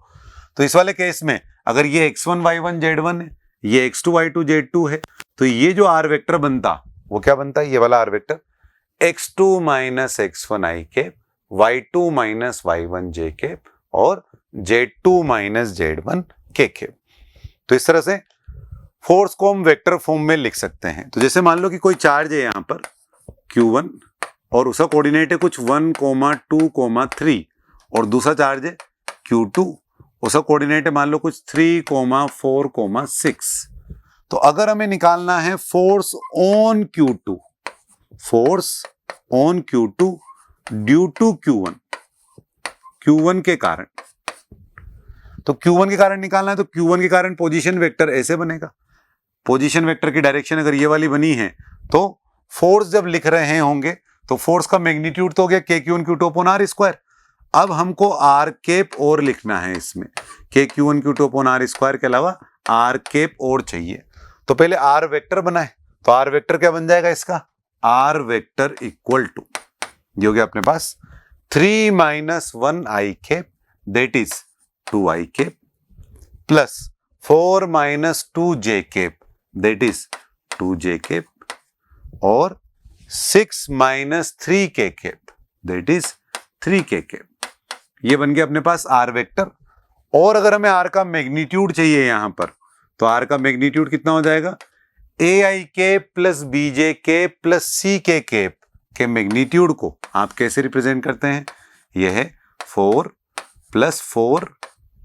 तो इस वाले केस में अगर ये X1 Y1 Z1 है, ये X2 Y2 Z2 है, तो ये जो R वेक्टर बनता वो क्या बनता है, ये वाला R vector X2 minus X1 I cap, Y2 minus Y1 J cap और Z2 minus Z1 K cap. तो इस तरह से फोर्स को हम वेक्टर फॉर्म में लिख सकते हैं। तो जैसे मान लो कि कोई चार्ज है यहाँ पर Q1 और उसका कोऑर्डिनेट है कुछ 1, 2, 3, और दूसरा चार्ज है Q2, उसका कोऑर्डिनेट है मान लो कुछ 3, 4, 6। तो अगर हमें निकालना है force on Q2, force on Q2 due to Q1, Q1 के कारण, तो Q1 के कारण निकालना है, तो Q1 के कारण पोजीशन वेक्टर ऐसे बनेगा। पोजीशन वेक्टर की डायरेक्शन अगर ये वाली बनी है तो फोर्स जब लिख रहे होंगे तो फोर्स का मैग्नीट्यूड तो हो गया KQ1 Q2 upon R square. अब हमको R कैप और लिखना है इसमें, KQ1 Q2 upon R square के अलावा R कैप और चाहिए। तो पहले R वेक्टर बनाए, तो R वेक्टर क्या बन जाएगा इसका, R वेक्टर इक्वल टू, ये हो गया अपने पास 3 minus 1 I cap that is 2 I cap plus 4 minus 2 J cap that is 2 J cap और 6 minus 3 K cap that is 3 K cap. ये बन गया अपने पास R वेक्टर। और अगर हमें R का मैग्नीट्यूड चाहिए यहां पर, तो R का मैग्नीट्यूड कितना हो जाएगा, AI cap plus BJ cap plus CK cap के मैग्नीट्यूड को आप कैसे रिप्रेजेंट करते हैं, यह है 4 प्लस 4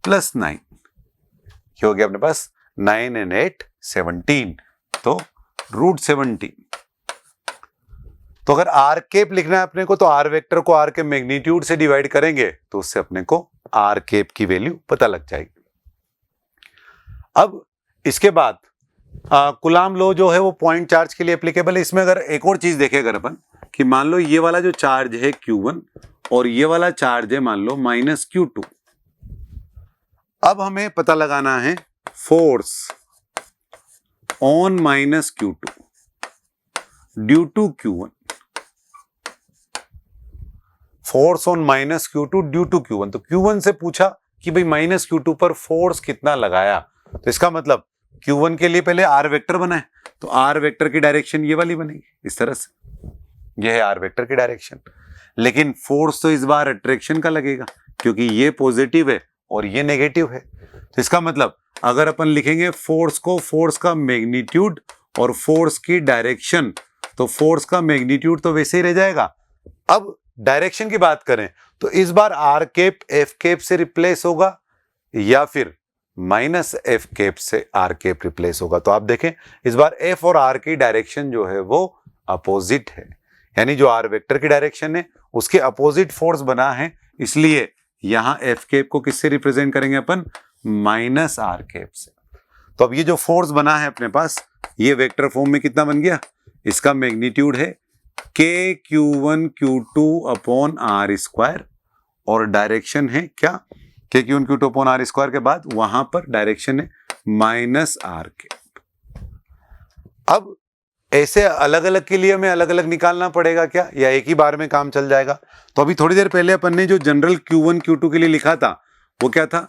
प्लस 9, ये हो गया अपने पास 9 and 8 17, तो √17। तो अगर R कैप लिखना है अपने को तो R वेक्टर को R के मैग्नीट्यूड से डिवाइड करेंगे तो उससे अपने को R कैप की वैल्यू पता लग जाएगी। अब इसके बाद कुलाम लॉ जो है वो पॉइंट चार्ज के लिए एप्लीकेबल है। इसमें अगर एक और चीज देखें अगर अपन, कि मान लो ये वाला जो चार्ज है Q1 और ये वाला चार्ज है मान लो माइनस Q2। अब हमें पता लगाना है force on minus Q2 due to Q1, force on minus Q2 due to Q1। तो Q1 से पूछा कि भाई माइनस Q2 पर फोर्स कितना लगाया, तो इसका मतलब Q1 के लिए पहले R वेक्टर बनाए, तो R वेक्टर की डायरेक्शन ये वाली बनेगी इस तरह से, ये है R वेक्टर की डायरेक्शन। लेकिन फोर्स तो इस बार अट्रैक्शन का लगेगा क्योंकि ये पॉजिटिव है और ये नेगेटिव है। तो इसका मतलब अगर अपन लिखेंगे फोर्स को, फोर्स का मैग्नीट्यूड और फोर्स की डायरेक्शन, तो फोर्स का मैग्नीट्यूड तो वैसे ही रह जाएगा। अब डायरेक्शन की बात करें तो इस बार R कैप F कैप से रिप्लेस होगा या फिर माइनस F कैप से R कैप रिप्लेस होगा। तो आप देखें इस बार F और R की डायरेक्शन जो है वो अपोजिट है, यानी जो R वेक्टर की डायरेक्शन है उसके अपोजिट फोर्स बना है, इसलिए यहां F कैप को किससे रिप्रेजेंट करेंगे अपन, माइनस R कैप से। तो अब ये जो फोर्स बना है अपने पास ये वेक्टर फॉर्म में कितना बन गया, इसका मैग्नीट्यूड है KQ1 Q2 upon R square और डायरेक्शन है क्या, KQ1 Q2 upon R square के बाद वहां पर डायरेक्शन है माइनस R कैप। अब ऐसे अलग अलग के लिए हमें अलग अलग निकालना पड़ेगा क्या, या एक ही बार में काम चल जाएगा। तो अभी थोड़ी देर पहले अपन ने जो जनरल Q1 Q2 के लिए लिखा था वो क्या था,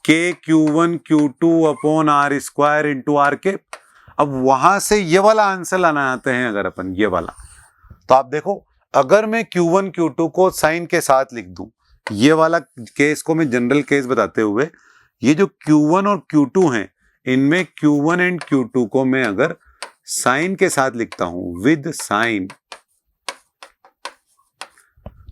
KQ1 Q2 upon R square into R cap. अब वहां से ये वाला आंसर लाना आते हैं अगर अपन ये वाला, तो आप देखो अगर मैं Q1 Q2 को साइन के साथ लिख दूं, ये वाला केस को मैं जनरल केस बताते हुए, ये जो Q1 और Q2 हैं इनमें Q1 एंड Q2 को मैं अगर साइन के साथ लिखता हूं विद साइन,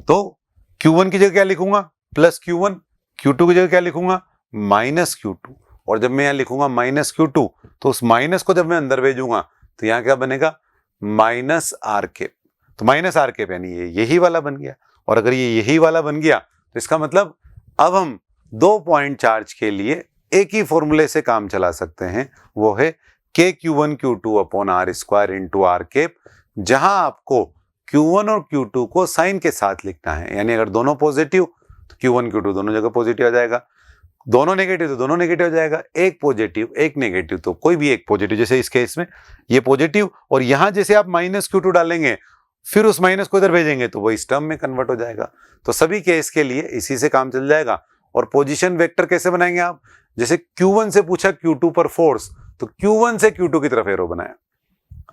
तो Q1 की जगह क्या लिखूंगा प्लस Q1, Q2 की जगह क्या लिखूंगा माइनस Q2, और जब मैं यहां लिखूंगा माइनस Q2 तो उस माइनस को जब मैं अंदर भेजूंगा तो यहां क्या बनेगा माइनस आर कैप, तो माइनस आर कैप यानी ये यही वाला बन गया। और अगर ये यही वाला बन गया तो इसका मतलब अब हम 2 पॉइंट चार्ज के लिए एक ही फॉर्मूले से काम चला सकते हैं, वो है K Q1 Q2 upon r square into r cap, जहां आपको Q1 और Q2 को साइन के साथ लिखना है, यानी अगर दोनों पॉजिटिव तो Q1 Q2 दोनों जगह पॉजिटिव आ जाएगा, दोनों नेगेटिव तो दोनों नेगेटिव हो जाएगा, एक पॉजिटिव एक नेगेटिव तो कोई भी एक पॉजिटिव, जैसे इस केस में ये पॉजिटिव, और यहां जैसे आप माइनस Q2 डालेंगे फिर उस माइनस को इधर भेजेंगे तो वो इस टर्म में कन्वर्ट हो जाएगा। तो सभी केस के लिए इसी से काम चल जाएगा। और पोजीशन वेक्टर कैसे बनाएंगे आप, जैसे Q1 से पूछा Q2 पर फोर्स तो Q1 से Q2 की तरफ एरो बनाया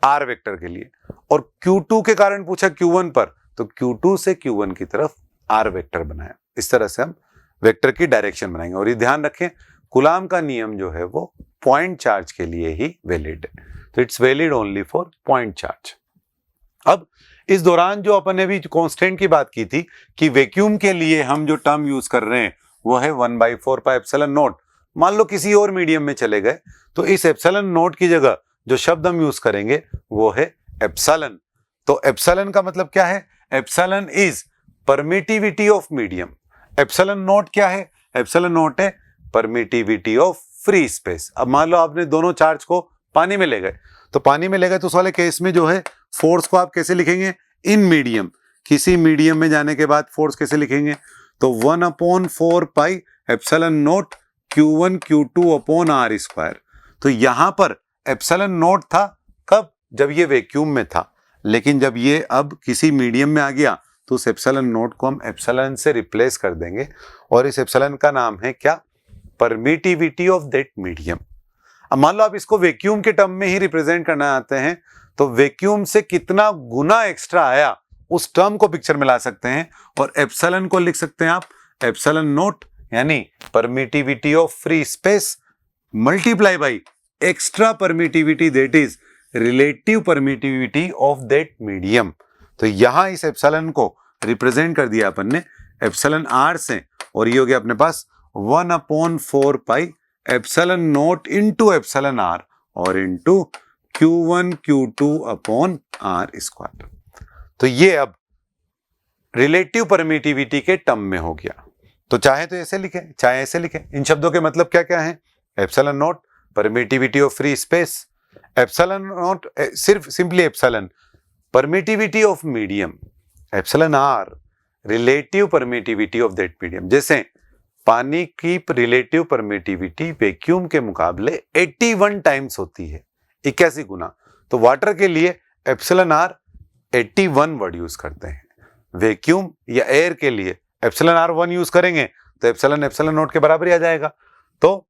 R वेक्टर के लिए, और Q2 के कारण पूछा Q1 पर तो Q2 से Q1 की तरफ R वेक्टर बनाया। इस तरह से हम वेक्टर की डायरेक्शन बनाएंगे। और ये ध्यान रखें कूलाम का नियम जो है वो पॉइंट चार्ज के लिए ही वैलिड है, तो it's valid only for point charge. अब इस दौरान जो अपन ने भी कांस्टेंट की बात की थी कि वैक्यूम के लिए हम जो टर्म यूज कर रहे हैं वो है 1/4 पाई एप्सिलॉन नॉट। मान लो किसी और मीडियम में चले गए तो इस एप्सिलॉन नॉट की जगह जो शब्द हम यूज करेंगे वो है एप्सिलॉन। तो एप्सिलॉन का मतलब क्या है, epsilon is permittivity of medium. Epsilon not क्या है, एप्सिलॉन नॉट है परमिटिविटी ऑफ फ्री स्पेस। अब मान लो आपने दोनों चार्ज को पानी में ले गए, तो पानी में ले गए तो उस वाले केस में जो है फोर्स को आप कैसे लिखेंगे इन मीडियम, किसी मीडियम में जाने के बाद फोर्स कैसे लिखेंगे, तो 1/4 pi epsilon naught Q1 Q2 upon r square. तो यहां पर एप्सिलॉन नॉट था कब, जब ये वैक्यूम में था, लेकिन जब ये अब किसी मीडियम में आ गया तो उस एप्सिलॉन नॉट को हम एप्सिलॉन से रिप्लेस कर देंगे, और इस एप्सिलॉन का नाम है क्या, परमिटिविटी ऑफ दैट मीडियम। अब मान लो आप इसको वैक्यूम के टर्म में ही रिप्रेजेंट करना आते हैं, तो वैक्यूम से कितना गुना एक्स्ट्रा आया उस टर्म को पिक्चर में ला सकते हैं, और एप्सिलॉन को लिख सकते हैं आप एप्सिलॉन नॉट यानी permittivity of free space multiply by extra permittivity that is relative permittivity of that medium. तो यहां इस एप्सिलॉन को रिप्रेजेंट कर दिया अपन ने एप्सिलॉन आर से, और ये हो गया अपने पास 1/4 pi epsilon naught into epsilon r और into Q1 Q2 upon r square. तो ये अब रिलेटिव परमिटिविटी के टर्म में हो गया। तो चाहे तो ऐसे लिखें चाहे ऐसे लिखें, इन शब्दों के मतलब क्या क्या है, epsilon naught permittivity of free space, epsilon naught सिर्फ simply epsilon permittivity of medium, epsilon r relative permittivity of that medium. जैसे पानी की रिलेटिव परमिटिविटी वैक्यूम के मुकाबले 81 टाइम्स होती है, 81 गुना, तो वाटर के लिए एप्सिलॉन आर 81 वर्ड यूज करते हैं, वैक्यूम या एयर के लिए एप्सिलॉन आर 1 यूज करेंगे तो एप्सिलॉन नॉट के बराबर ही आ जाएगा। तो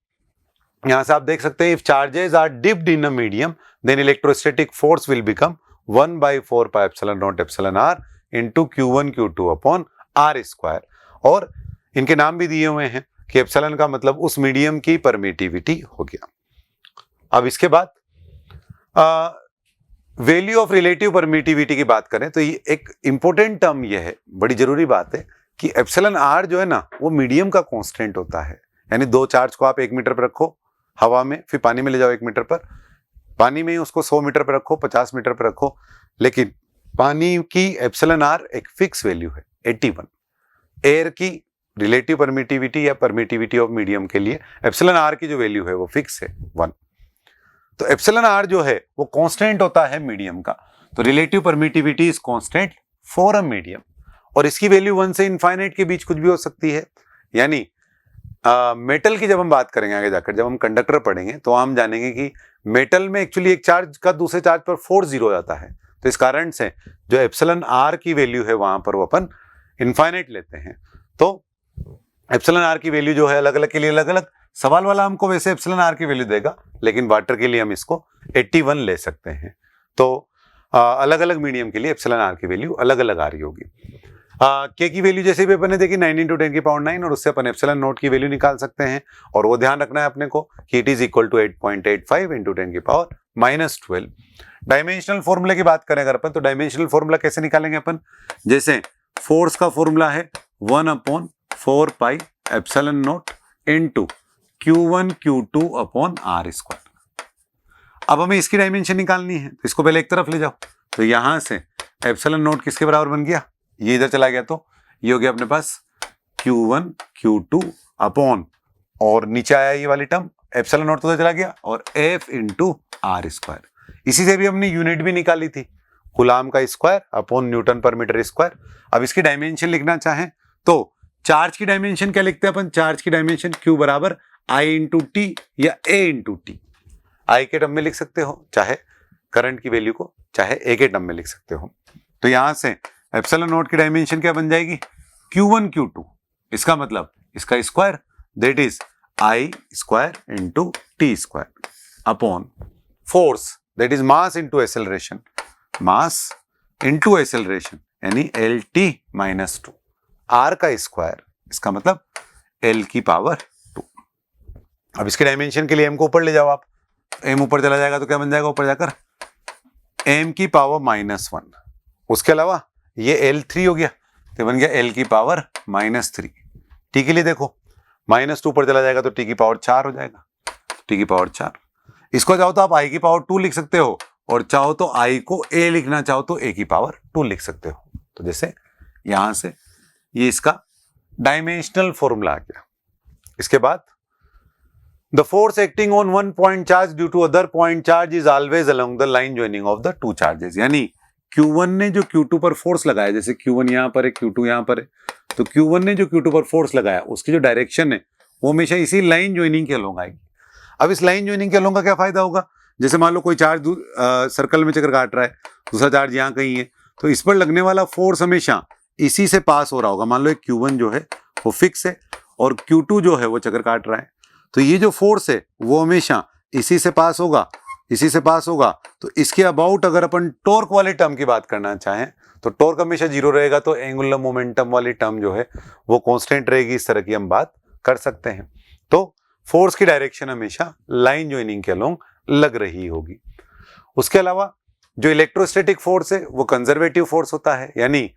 यहां से आप देख सकते हैं if charges are dipped in a medium then electrostatic force will become 1/4 pi epsilon naught epsilon r into Q1 Q2 upon r square. और इनके नाम भी दिए हुए हैं कि एप्सिलॉन का मतलब उस मीडियम की परमिटिविटी हो गया। अब इसके बाद वैल्यू ऑफ रिलेटिव परमिटिविटी की बात करें तो ये एक इंपॉर्टेंट टर्म ये है, बड़ी जरूरी बात है कि एप्सिलॉन आर जो है ना वो मीडियम का कांस्टेंट होता है। यानी दो चार्ज को आप 1 मीटर पर रखो हवा में, फिर पानी में ले जाओ 1 मीटर पर, पानी में उसको 100 मीटर पर रखो, 50 मीटर पर रखो, लेकिन पानी की एप्सिलॉन आर एक फिक्स वैल्यू है 81। एयर की रिलेटिव परमिटिविटी या परमिटिविटी ऑफ मीडियम के लिए एप्सिलॉन आर की जो वैल्यू है वो फिक्स है 1। तो एप्सिलॉन आर जो है वो कांस्टेंट होता है मीडियम का, तो relative permittivity is constant for a medium, और इसकी वैल्यू 1 से इनफाइनाइट के बीच कुछ भी हो सकती है। यानी मेटल की जब हम बात करेंगे आगे जाकर, जब हम कंडक्टर पढ़ेंगे तो हम जानेंगे कि मेटल में एक्चुअली एक चार्ज का दूसरे चार्ज पर फोर्स 0 हो जाता है, तो इस कारण से जो एप्सिलॉन आर की वैल्यू है वहां पर वो अपन इनफाइनाइट लेते हैं। तो एप्सिलॉन आर की वैल्यू जो है अलग अलग के लिए अलग अलग, सवाल वाला हमको वैसे एप्सिलॉन आर की वैल्यू देगा, लेकिन वाटर के लिए हम इसको 81 ले सकते हैं। तो अलग अलग मीडियम के लिए एप्सिलॉन आर की वैल्यू अलग अलग आ रही होगी। के की वैल्यू जैसे भी अपन ने देखी 9 × 10⁹ और उससे अपन एप्सिलॉन नॉट की वैल्यू निकाल सकते हैं। और वो ध्यान रखना है अपने को कि इट इज इक्वल टू 8.85 × 10⁻⁻12। डायमेंशनल फॉर्मूला की बात करें अगर अपन, तो डायमेंशनल फॉर्मूला कैसे निकालेंगे अपन, जैसे फोर्स का फॉर्मूला है 1/4 pi epsilon naught into Q1 Q2 upon r²। अब हमें इसकी डायमेंशन निकालनी है, तो इसको पहले एक तरफ ले जाओ। तो यहां से एप्सिलॉन नॉट किसके बराबर बन गया, ये इधर चला गया, तो ये हो गया अपने पास Q1 Q2 अपॉन, और नीचे आया ये वाली टर्म एप्सिलॉन नॉट तो उधर चला गया, और F इंटू r²। इसी से भी हमने यूनिट भी निकाली थी, कूलाम का स्क्वायर अपॉन न्यूटन पर मीटर स्क्वायर। अब इसकी डायमेंशन लिखना चाहें तो चार्ज की डायमेंशन क्या लिखते हैं अपन, चार्ज की डायमेंशन Q बराबर I इंटू टी या A इंटू टी। आई के टर्म में लिख सकते हो, चाहे करंट की वैल्यू को चाहे ए के टर्म में लिख सकते हो। तो यहां से एप्सिलॉन नॉट की डायमेंशन क्या बन जाएगी, Q1 Q2, इसका मतलब इसका square that is I² into T² upon force that is mass into acceleration, mass into acceleration यानी LT-2, R का स्क्वायर, इसका मतलब L की पावर 2। अब इसके डायमेंशन के लिए M को ऊपर ले जाओ आप, M ऊपर चला जाएगा तो क्या बन जाएगा, ऊपर जाकर M की पावर -1। उसके अलावा ये L3 हो गया, तो बन गया L की पावर -3। T के लिए देखो -2 ऊपर चला जाएगा तो T की पावर 4 हो जाएगा, T की पावर 4। इसको चाहो तो आप I की पावर 2 लिख सकते हो, और चाहो तो I को A लिखना चाहो तो A की पावर 2 लिख सकते हो। तो जैसे यहां से ये इसका डायमेंशनल फॉर्मूला आ गया। इसके बाद the force acting on one point charge due to other point charge is always along the line joining of the two charges. यानी Q1 ने जो Q2 पर फोर्स लगाया, जैसे Q1 यहां पर है, Q2 यहां पर है, तो Q1 ने जो Q2 पर फोर्स लगाया उसकी जो डायरेक्शन है वो हमेशा इसी लाइन ज्वाइनिंग के अलोंग आएगी। अब इस लाइन ज्वाइनिंग के अलोंग का क्या फायदा होगा, जैसे मान लो कोई चार्ज सर्कल में चक्कर काट रहा है, दूसरा चार्ज यहाँ कहीं है, तो इस पर लगने वाला फोर्स हमेशा इसी से पास हो रहा होगा। मान लो एक Q1 जो है वो फिक्स है और Q2 जो है वो चक्कर काट रहा है, तो ये जो फोर्स है वो हमेशा इसी से पास होगा, इसी से पास होगा। तो इसके अबाउट अगर अपन टॉर्क वाले टर्म की बात करना चाहें तो टॉर्क हमेशा 0 रहेगा, तो एंगुलर मोमेंटम वाली टर्म जो है वो कांस्टेंट रहेगी। इस तरह की हम बात कर सकते हैं। तो फोर्स की डायरेक्शन हमेशा लाइन ज्वाइनिंग के अलोंग लग रही होगी। उसके अलावा जो इलेक्ट्रोस्टैटिक फोर्स है वो कंजर्वेटिव फोर्स होता है, यानी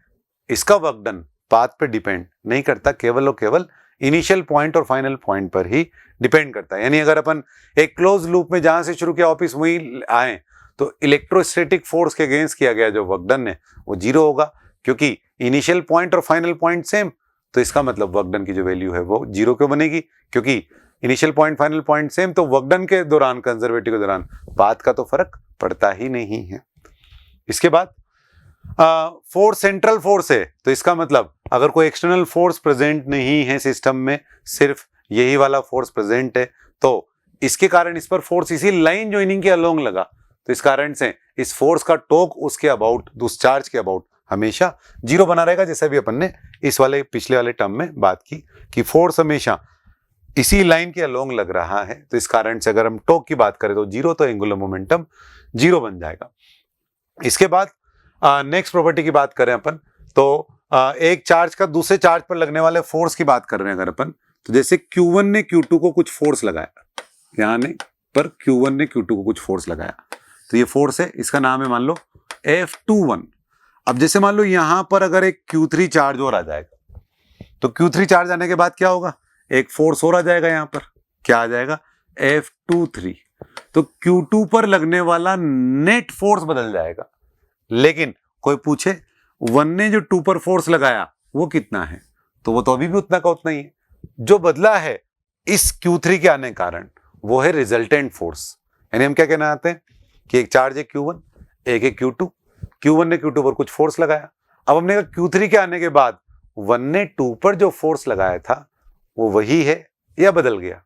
इसका वर्क डन पाथ पे डिपेंड नहीं करता, केवल और केवल इनिशियल पॉइंट और फाइनल पॉइंट पर ही डिपेंड करता है। यानी अगर अपन एक क्लोज लूप में जहां से शुरू किया वापिस वहीं आए तो इलेक्ट्रोस्टैटिक फोर्स के अगेंस्ट किया गया जो वर्क डन है वो 0 होगा, क्योंकि इनिशियल पॉइंट और फाइनल पॉइंट सेम। तो इसका मतलब वर्क डन की जो वैल्यू है वो 0 क्यों बनेगी, क्योंकि initial point final point same, तो वर्क डन के दौरान कंजर्वेटिव के दौरान पाथ का तो फर्क पड़ता ही नहीं है। इसके बाद फोर्स सेंट्रल फोर्स है, तो इसका मतलब अगर कोई एक्सटर्नल फोर्स प्रेजेंट नहीं है सिस्टम में, सिर्फ यही वाला फोर्स प्रेजेंट है, तो इसके कारण इस पर फोर्स इसी लाइन ज्वाइनिंग के अलोंग लगा, तो इस कारण से इस फोर्स का टॉर्क उसके अबाउट, उस चार्ज के अबाउट हमेशा 0 बना रहेगा। जैसा भी अपन ने इस वाले पिछले वाले टर्म में बात की कि फोर्स हमेशा इसी लाइन के अलोंग लग रहा है, तो इस कारण से अगर हम टॉर्क की बात करें तो 0, तो एंगुलर मोमेंटम 0 बन जाएगा। इसके बाद नेक्स्ट प्रॉपर्टी की बात करें अपन, तो एक चार्ज का दूसरे चार्ज पर लगने वाले फोर्स की बात कर रहे हैं अगर अपन, तो जैसे Q1 ने Q2 को कुछ फोर्स लगाया, यहाँ ने पर Q1 ने Q2 को कुछ फोर्स लगाया, तो ये फोर्स है, इसका नाम है मान लो F21। अब जैसे मान लो यहाँ पर अगर एक Q3 चार्ज और आ जाएगा, तो Q3 चार्ज आने के बाद क्या होगा, एक फोर्स और आ जाएगा, यहाँ पर क्या आ जाएगा F23। तो Q2 पर लगने वाला नेट फोर्स बदल जाएगा। लेकिन कोई पूछे 1 ने जो 2 पर फोर्स लगाया वो कितना है, तो वो तो अभी भी उतना का उतना ही है। जो बदला है इस Q3 के आने के कारण वो है रिजल्टेंट फोर्स। यानी हम क्या कहना चाहते हैं कि एक चार्ज है Q1, एक है Q2, Q1 ने Q2 पर कुछ फोर्स लगाया, अब हमने कहा Q3 के आने के बाद 1 ने 2 पर जो फोर्स लगाया था वो वही है या बदल गया,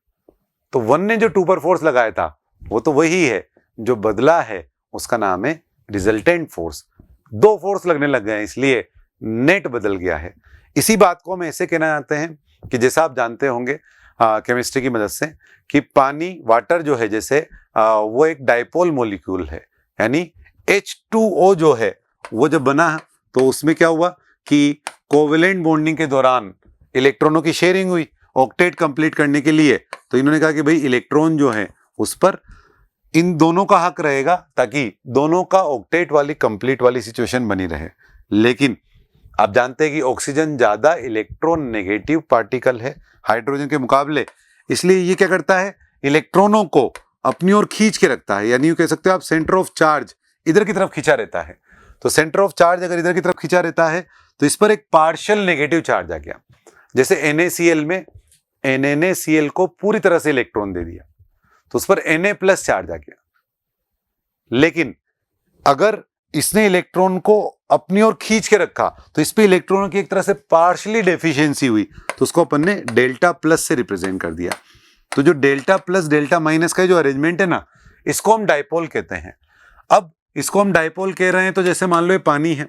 तो 1 ने जो 2 पर फोर्स लगाया था वो तो वही है, जो बदला है उसका नाम है रिजल्टेंट फोर्स। 2 फोर्स लगने लग गए इसलिए नेट बदल गया है। इसी बात को हम ऐसे कहना चाहते हैं कि जैसा आप जानते होंगे केमिस्ट्री की मदद से कि पानी वाटर जो है जैसे वो एक डाइपोल मॉलिक्यूल है, यानी H2O जो है वो जब बना तो उसमें क्या हुआ कि कोवेलेंट बॉन्डिंग के दौरान इलेक्ट्रॉनों की शेयरिंग हुई ऑक्टेट कंप्लीट करने के लिए। तो इन्होंने कहा कि भाई इलेक्ट्रॉन जो है उस पर इन दोनों का हक रहेगा ताकि दोनों का ऑक्टेट वाली कंप्लीट वाली सिचुएशन बनी रहे। लेकिन आप जानते हैं कि ऑक्सीजन ज्यादा इलेक्ट्रॉन नेगेटिव पार्टिकल है हाइड्रोजन के मुकाबले, इसलिए ये क्या करता है, इलेक्ट्रॉनों को अपनी ओर खींच के रखता है, यानी कह सकते हो आप सेंटर ऑफ चार्ज इधर की तरफ खींचा रहता है। तो सेंटर ऑफ चार्ज अगर इधर की तरफ खींचा रहता है तो इस पर एक पार्शियल नेगेटिव चार्ज आ गया। जैसे NaCl में NaCl को पूरी तरह से इलेक्ट्रॉन दे दिया तो उस पर Na+ चार्ज आ गया। लेकिन अगर इसने इलेक्ट्रॉन को अपनी ओर खींच के रखा तो इस पे इलेक्ट्रॉनों की एक तरह से पार्शियली डेफिशिएंसी हुई, तो उसको अपन ने Δ+ से रिप्रेजेंट कर दिया। तो जो Δ+ Δ- का जो अरेंजमेंट है ना, इसको हम डाइपोल कहते हैं। अब इसको हम डाइपोल कह रहे हैं तो जैसे मान लो ये पानी है,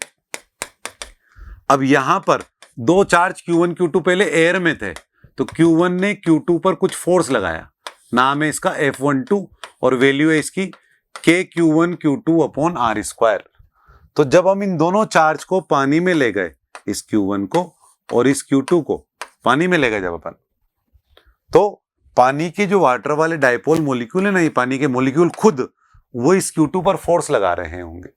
अब यहां पर दो चार्ज Q1 Q2 पहले एयर में थे, तो Q1 ने Q2 पर कुछ फोर्स लगाया, नाम है इसका F12 और वैल्यू है इसकी KQ1 Q2/r²। तो जब हम इन दोनों चार्ज को पानी में ले गए, इस Q1 को और इस Q2 को पानी में ले गए जब अपन, तो पानी के जो वाटर वाले डाइपोल मॉलिक्यूल है ना, ये पानी के मॉलिक्यूल खुद वो इस Q2 पर फोर्स लगा रहे होंगे।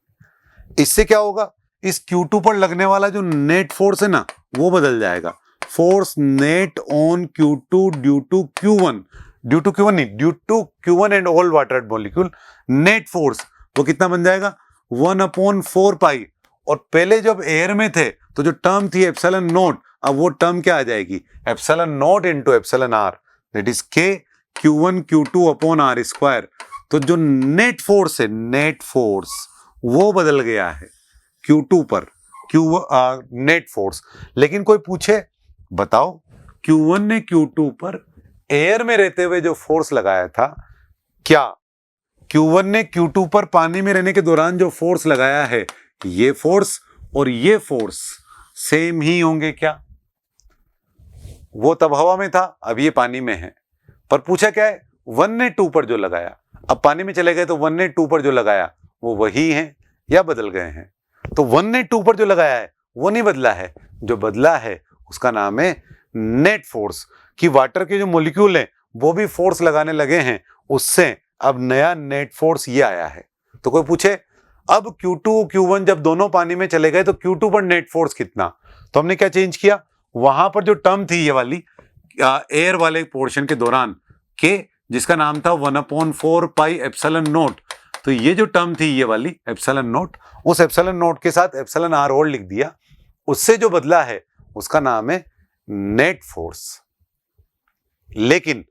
इससे क्या होगा, इस Q2 पर लगने वाला जो नेट फोर्स है ना वो बदल जाएगा। Force net on Q2 due to Q1 नहीं, due to Q1 and all water molecule, net force वो कितना बन जाएगा 1/4 पाई। और पहले जब एयर में थे तो जो टर्म थी एप्सिलॉन नॉट, अब वो टर्म क्या आ जाएगी epsilon naught into epsilon r, that is KQ1 Q2/r²। तो जो नेट फोर्स है, नेट फोर्स वो बदल गया है Q2 पर, नेट फोर्स। लेकिन कोई पूछे बताओ Q1 ने Q2 पर एयर में रहते हुए जो फोर्स लगाया था, क्या Q1 ने Q2 पर पानी में रहने के दौरान जो फोर्स लगाया है, ये फोर्स और ये फोर्स सेम ही होंगे क्या? वो तब हवा में था, अब ये पानी में है। पर पूछा क्या है, 1 ने 2 पर जो लगाया, अब पानी में चले गए तो 1 ने 2 पर जो लगाया वो वही है या बदल गए हैं? तो 1 ने 2 पर जो लगाया है वो नहीं बदला है, जो बदला है उसका नाम है नेट फोर्स। कि वाटर के जो मॉलिक्यूल हैं वो भी फोर्स लगाने लगे हैं, उससे अब नया नेट फोर्स ये आया है। तो कोई पूछे अब Q2 Q1 जब दोनों पानी में चले गए तो Q2 पर नेट फोर्स कितना? तो हमने क्या चेंज किया, वहां पर जो टर्म थी ये वाली एयर वाले पोर्शन के दौरान के, जिसका नाम था 1/4 पाई एप्सिलॉन नॉट, तो ये जो टर्म थी ये वाली एप्सिलॉन नॉट, उस एप्सिलॉन नॉट के साथ एप्सिलॉन आर और लिख दिया। उससे जो बदला है उसका नाम है नेट फोर्स। लेकिन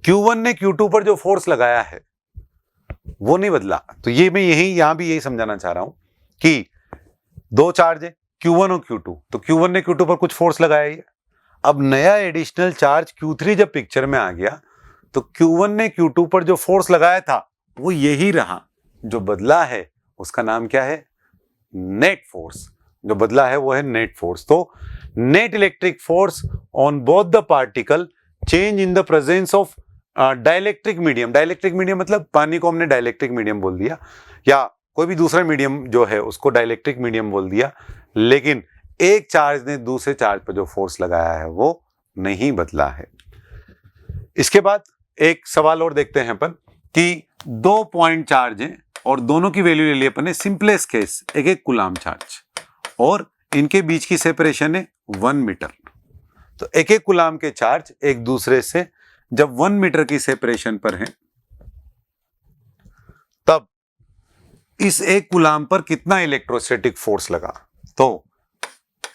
Q1 ने Q2 पर जो फोर्स लगाया है वो नहीं बदला। तो ये मैं यहां भी यही समझाना चाह रहा हूं कि दो चार्ज है Q1 और Q2, तो Q1 ने Q2 पर कुछ फोर्स लगाया है। अब नया एडिशनल चार्ज Q3 जब पिक्चर में आ गया तो Q1 ने Q2 पर जो फोर्स लगाया था वो यही रहा, जो बदला है उसका नाम क्या है, नेट फोर्स। जो बदला है वो है नेट फोर्स। तो net electric force on both the particle change in the presence of dielectric medium. Dielectric medium मतलब पानी को हमने डाइलेक्ट्रिक मीडियम बोल दिया, या कोई भी दूसरा मीडियम जो है उसको डाइलेक्ट्रिक मीडियम बोल दिया, लेकिन एक चार्ज ने दूसरे चार्ज पर जो फोर्स लगाया है वो नहीं बदला है। इसके बाद एक सवाल और देखते हैं अपन कि 2 पॉइंट चार्ज हैं और दोनों की वैल्यू ले ली अपन ने सिंपलेस्ट केस 1 कूलाम चार्ज, और इनके बीच की सेपरेशन है 1 मीटर। तो 1 कूलाम के चार्ज एक दूसरे से जब 1 मीटर की सेपरेशन पर हैं, तब इस 1 कूलाम पर कितना इलेक्ट्रोस्टैटिक फोर्स लगा? तो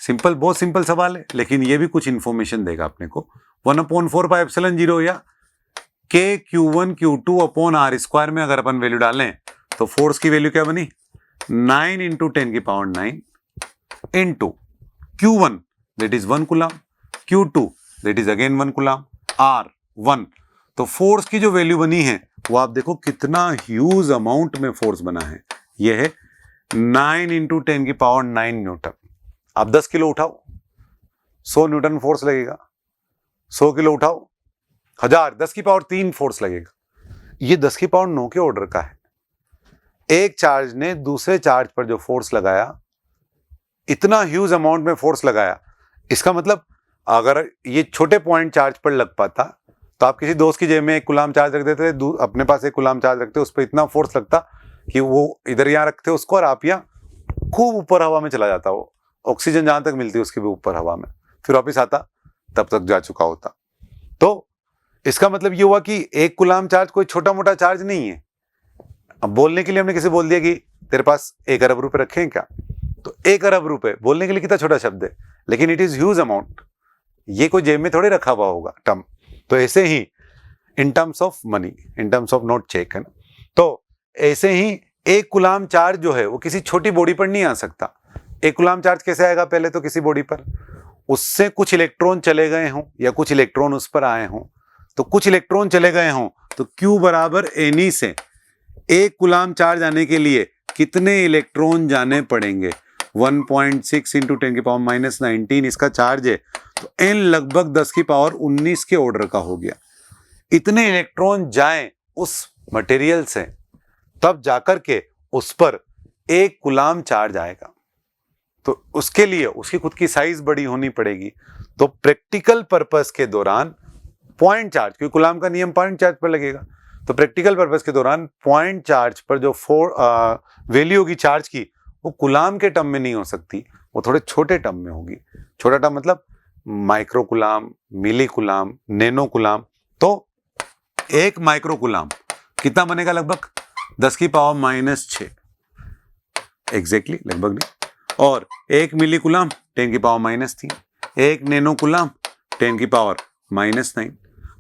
सिंपल, बहुत सिंपल सवाल है, लेकिन ये भी कुछ इंफॉर्मेशन देगा अपने को। 1/4 पाई एप्सिलॉन 0 या KQ1 Q2/r² में अगर अपन वैल्यू डालें तो फोर्स की वैल्यू क्या बनी, 9 × 10⁹ into Q1 that is 1 coulomb, Q2 that is again 1 coulomb, R1। तो फोर्स की जो वैल्यू बनी है वो आप देखो कितना ह्यूज अमाउंट में फोर्स बना है। ये है 9 × 10⁹ न्यूटन। आप 10 किलो उठाओ, 100 न्यूटन फोर्स लगेगा। 100 किलो उठाओ, 1000 10 की पावर 3 फोर्स लगेगा। ये 10 की पावर 9 के ऑर्डर का है। एक चार्ज ने दूसरे चार्ज पर जो फोर्स लगाया, इतना ह्यूज अमाउंट में फोर्स लगाया, इसका मतलब अगर ये छोटे पॉइंट चार्ज पर लग पाता तो आप किसी दोस्त की जेब में 1 कूलाम चार्ज रख देते, अपने पास 1 कूलाम चार्ज रखते, उस पर इतना फोर्स लगता कि वो इधर यहाँ रखते उसको और आप यहाँ खूब ऊपर हवा में चला जाता, वो ऑक्सीजन जहां तक मिलती उसके भी ऊपर हवा में, फिर वापिस आता तब तक जा चुका होता। तो इसका मतलब ये हुआ कि 1 कूलाम चार्ज कोई छोटा मोटा चार्ज नहीं है। अब बोलने के लिए हमने किसी बोल दिया कि तेरे पास 1 अरब रुपए रखे हैं क्या, तो 1 अरब रुपए बोलने के लिए कितना छोटा शब्द है, लेकिन इट इज ह्यूज अमाउंट। ये कोई जेब में थोड़े रखा हुआ होगा टर्म। तो ऐसे ही in terms of money, in terms of note check, है ना। तो ऐसे ही 1 कूलाम चार्ज जो है वो किसी छोटी बॉडी पर नहीं आ सकता। 1 कूलाम चार्ज कैसे आएगा, पहले तो किसी बॉडी पर उससे कुछ इलेक्ट्रॉन चले गए हों या कुछ इलेक्ट्रॉन उस पर आए हों, तो कुछ इलेक्ट्रॉन चले गए हों तो Q बराबर Ne से 1 कूलाम चार्ज आने के लिए कितने इलेक्ट्रॉन जाने पड़ेंगे, 1.6 इंटू 10 की पावर -19 इसका चार्ज है, तो N लगभग 10 की पावर 19 के ऑर्डर का हो गया। इतने इलेक्ट्रॉन जाएं उस मटेरियल से, तब जाकर के उस पर 1 कूलाम चार्ज आएगा। तो उसके लिए उसकी खुद की साइज बड़ी होनी पड़ेगी। तो प्रैक्टिकल पर्पस के दौरान पॉइंट चार्ज, क्योंकि कूलाम का नियम पॉइंट चार्ज पर लगेगा, तो प्रैक्टिकल पर्पस के दौरान पॉइंट चार्ज पर जो वैल्यू होगी चार्ज की, वो कूलाम के टर्म में नहीं हो सकती, वो थोड़े छोटे टर्म में होगी। छोटा टर्म मतलब माइक्रो कूलाम, मिली कूलाम, नैनो कूलाम। तो 1 माइक्रो कूलाम कितना बनेगा, लगभग 10 की पावर -6 एग्जैक्टली, लगभग नहीं। और 1 मिली कूलाम 10 की पावर -3, 1 नैनो कूलाम 10 की पावर -9।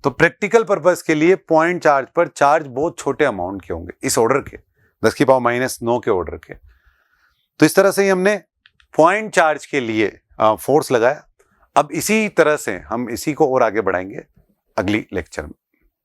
तो प्रैक्टिकल पर्पस के लिए पॉइंट चार्ज पर चार्ज बहुत छोटे अमाउंट के होंगे, इस ऑर्डर के, 10 की पावर -9 के ऑर्डर के। तो इस तरह से ही हमने पॉइंट चार्ज के लिए फोर्स लगाया। अब इसी तरह से हम इसी को और आगे बढ़ाएंगे अगली लेक्चर में।